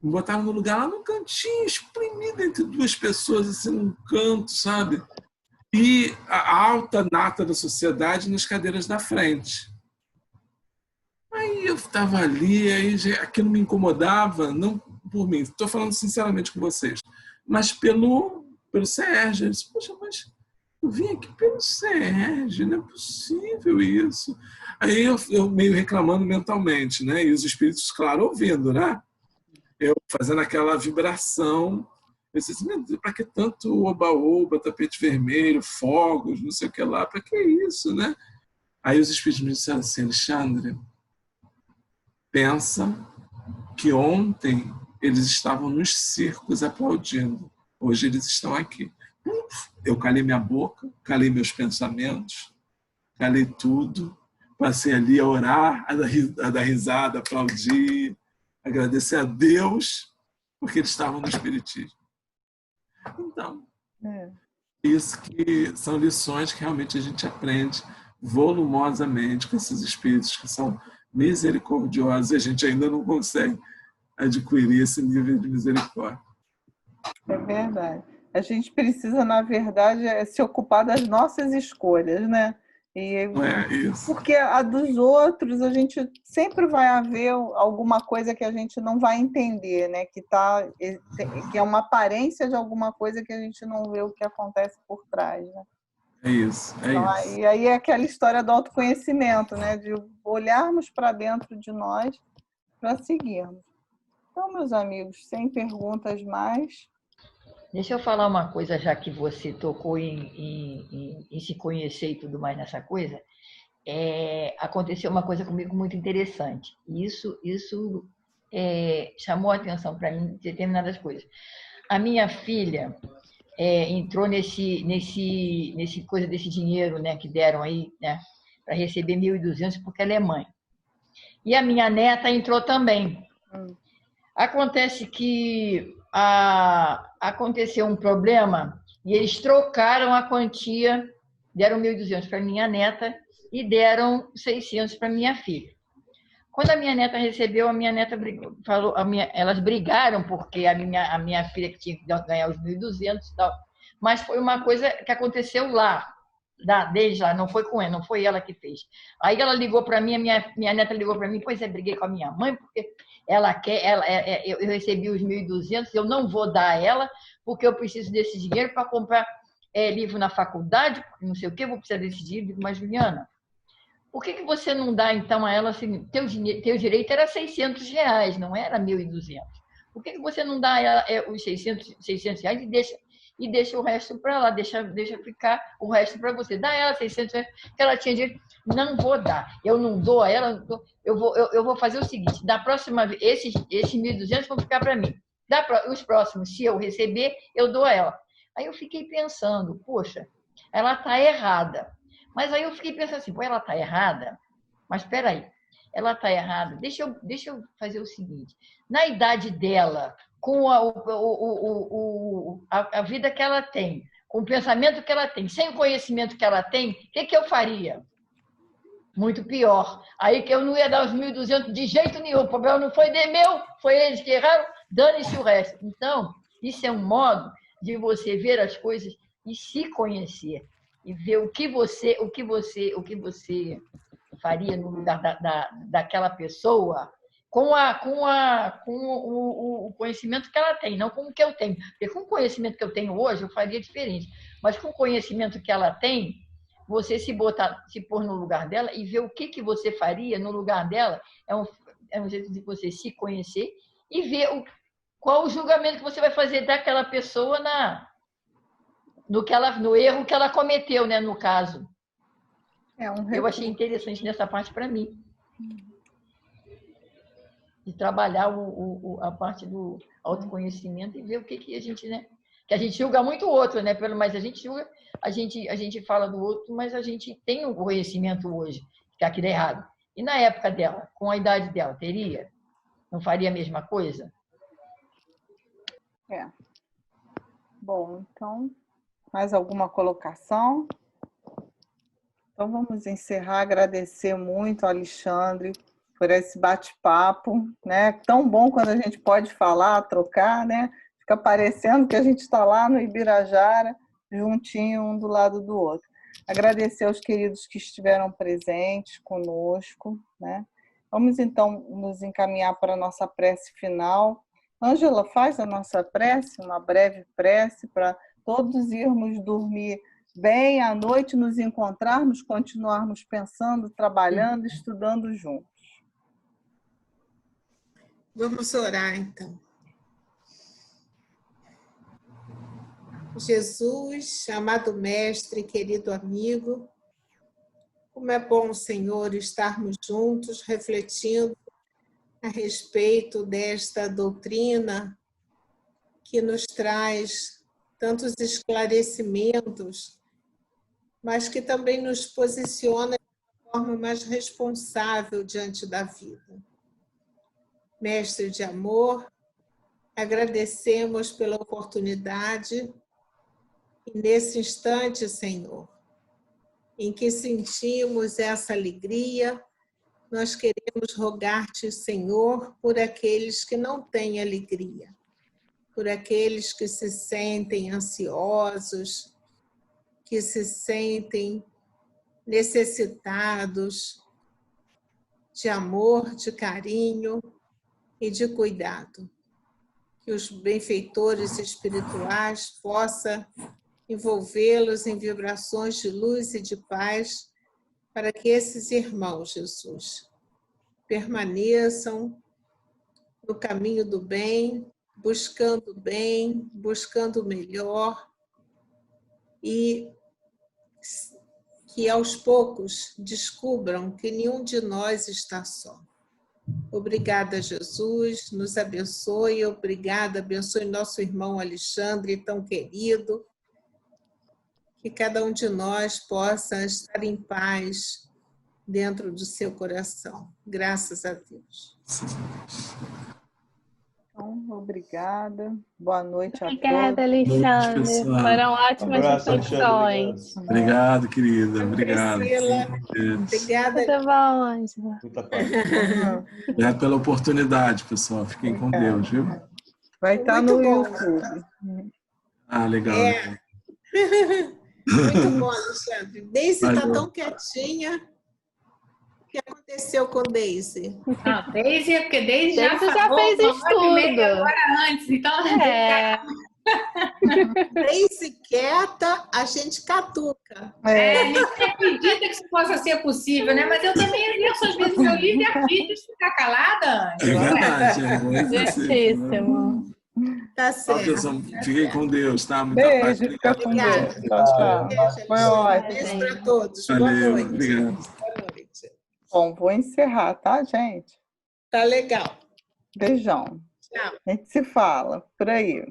Me botaram no lugar lá no cantinho, espremido entre duas pessoas, assim, num canto, sabe? E a alta nata da sociedade nas cadeiras da frente. Aí eu estava ali, aquilo me incomodava, não por mim, estou falando sinceramente com vocês, mas pelo Sérgio. Eu disse, poxa, mas eu vim aqui pelo Sérgio, não é possível isso. Aí eu meio reclamando mentalmente, né? E os espíritos, claro, ouvindo, né? Eu fazendo aquela vibração. Eu disse, meu Deus, para que tanto oba-oba, tapete vermelho, fogos, não sei o que lá, para que isso, né? Aí os espíritos me disseram assim, Alexandre, pensa que ontem eles estavam nos circos aplaudindo. Hoje eles estão aqui. eu calei minha boca, calei meus pensamentos, calei tudo, passei ali a orar, a dar risada, aplaudir, agradecer a Deus, porque eles estavam no Espiritismo. Então, isso que são lições que realmente a gente aprende volumosamente com esses espíritos que são misericordiosos e a gente ainda não consegue adquirir esse nível de misericórdia. É verdade. A gente precisa, na verdade, se ocupar das nossas escolhas, né? Não é isso. Porque a dos outros, a gente sempre vai haver alguma coisa que a gente não vai entender, né? Que é uma aparência de alguma coisa que a gente não vê o que acontece por trás, né? É isso, Então, isso. E aí é aquela história do autoconhecimento, né? De olharmos para dentro de nós para seguirmos. Então, meus amigos, sem perguntas mais. Deixa eu falar uma coisa, já que você tocou em se conhecer e tudo mais nessa coisa. Aconteceu uma coisa comigo muito interessante. Isso chamou a atenção para mim de determinadas coisas. A minha filha entrou nesse coisa desse dinheiro, né, que deram aí, né, para receber 1.200 porque ela é mãe. E a minha neta entrou também. Acontece que aconteceu um problema e eles trocaram a quantia, deram 1.200 para minha neta e deram 600 para minha filha. Quando a minha neta recebeu, a minha neta falou, elas brigaram porque a minha filha que tinha que ganhar os 1.200 e tal, mas foi uma coisa que aconteceu lá, desde lá, não foi com ela, não foi ela que fez. Aí ela ligou para mim, minha neta ligou para mim, pois briguei com a minha mãe porque ela quer, eu recebi os 1.200, eu não vou dar a ela porque eu preciso desse dinheiro para comprar livro na faculdade, não sei o que, vou precisar desse dinheiro. Mas, Juliana, por que você não dá, então, a ela assim, teu direito era R$600, não era 1.200? Por que você não dá a ela os R$600 e deixa o resto para lá, deixa ficar o resto para você? Dá a ela R$600, que ela tinha direito. Não vou dar, eu não dou a ela, eu vou fazer o seguinte, da próxima vez, esses 1.200 vão ficar para mim. Os próximos, se eu receber, eu dou a ela. Aí eu fiquei pensando, poxa, ela está errada. Mas aí eu fiquei pensando assim, pô, ela está errada? Mas espera aí, ela está errada. Deixa eu fazer o seguinte, na idade dela, com a vida que ela tem, com o pensamento que ela tem, sem o conhecimento que ela tem, o que eu faria? Muito pior. Aí que eu não ia dar os 1.200 de jeito nenhum. O problema não foi meu, foi eles que erraram, dane-se o resto. Então, isso é um modo de você ver as coisas e se conhecer. E ver o que você faria no lugar daquela pessoa com o conhecimento que ela tem, não com o que eu tenho. Porque com o conhecimento que eu tenho hoje, eu faria diferente. Mas com o conhecimento que ela tem, você se pôr no lugar dela e ver o que você faria no lugar dela, é um jeito de você se conhecer e ver qual o julgamento que você vai fazer daquela pessoa no erro que ela cometeu, né, no caso. Eu achei interessante nessa parte para mim. De trabalhar a parte do autoconhecimento e ver o que a gente, né? Que a gente julga muito o outro, né? Mas a gente julga, a gente fala do outro, mas a gente tem o conhecimento hoje que aquilo é errado. E na época dela, com a idade dela, teria? Não faria a mesma coisa? Bom, então, mais alguma colocação? Então, vamos encerrar. Agradecer muito ao Alexandre por esse bate-papo, né? Tão bom quando a gente pode falar, trocar, né? Fica parecendo que a gente está lá no Ibirajara, juntinho, um do lado do outro. Agradecer aos queridos que estiveram presentes conosco, né? Vamos, então, nos encaminhar para a nossa prece final. Ângela, faz a nossa prece, uma breve prece, para todos irmos dormir bem, à noite nos encontrarmos, continuarmos pensando, trabalhando, estudando juntos. Vamos orar, então. Jesus, amado mestre, querido amigo, como é bom, Senhor, estarmos juntos, refletindo a respeito desta doutrina que nos traz tantos esclarecimentos, mas que também nos posiciona de forma mais responsável diante da vida. Mestre de amor, agradecemos pela oportunidade e nesse instante, Senhor, em que sentimos essa alegria, nós queremos rogar-te, Senhor, por aqueles que não têm alegria, por aqueles que se sentem ansiosos, que se sentem necessitados de amor, de carinho e de cuidado. Que os benfeitores espirituais possam envolvê-los em vibrações de luz e de paz, para que esses irmãos, Jesus, permaneçam no caminho do bem, buscando o melhor, e que aos poucos descubram que nenhum de nós está só. Obrigada, Jesus, nos abençoe, obrigada, abençoe nosso irmão Alexandre, tão querido, que cada um de nós possa estar em paz dentro do seu coração. Graças a Deus. Então, obrigada. Boa noite a todos. Obrigada, Alexandre. Foram ótimas reflexões. Obrigado, querida. Obrigado. Obrigada. Tudo bom, Ângela. Muita paz. Obrigado pela oportunidade, pessoal. Fiquem com Deus, viu? Vai estar no Muito bom. YouTube. Ah, legal. Muito bom, Alexandre. Deise está tão quietinha. O que aconteceu com Deise? Não, Deise é porque Deise já fez estudo. Meia hora antes, então... Deise quieta, a gente catuca. Ninguém acredita que isso possa ser possível, né? Mas eu também exerço, às vezes, meu livre-arbítrio de ficar calada. É verdade. Justíssimo. Tá certo. Fiquem com Deus, tá? Muita Beijo, paz. fica com Deus. Tchau, tchau. Foi ótimo. Beijo para todos. Boa Valeu, noite. obrigado. Boa noite. Bom, vou encerrar, tá, gente? Tá legal. Beijão. Tchau. A gente se fala por aí.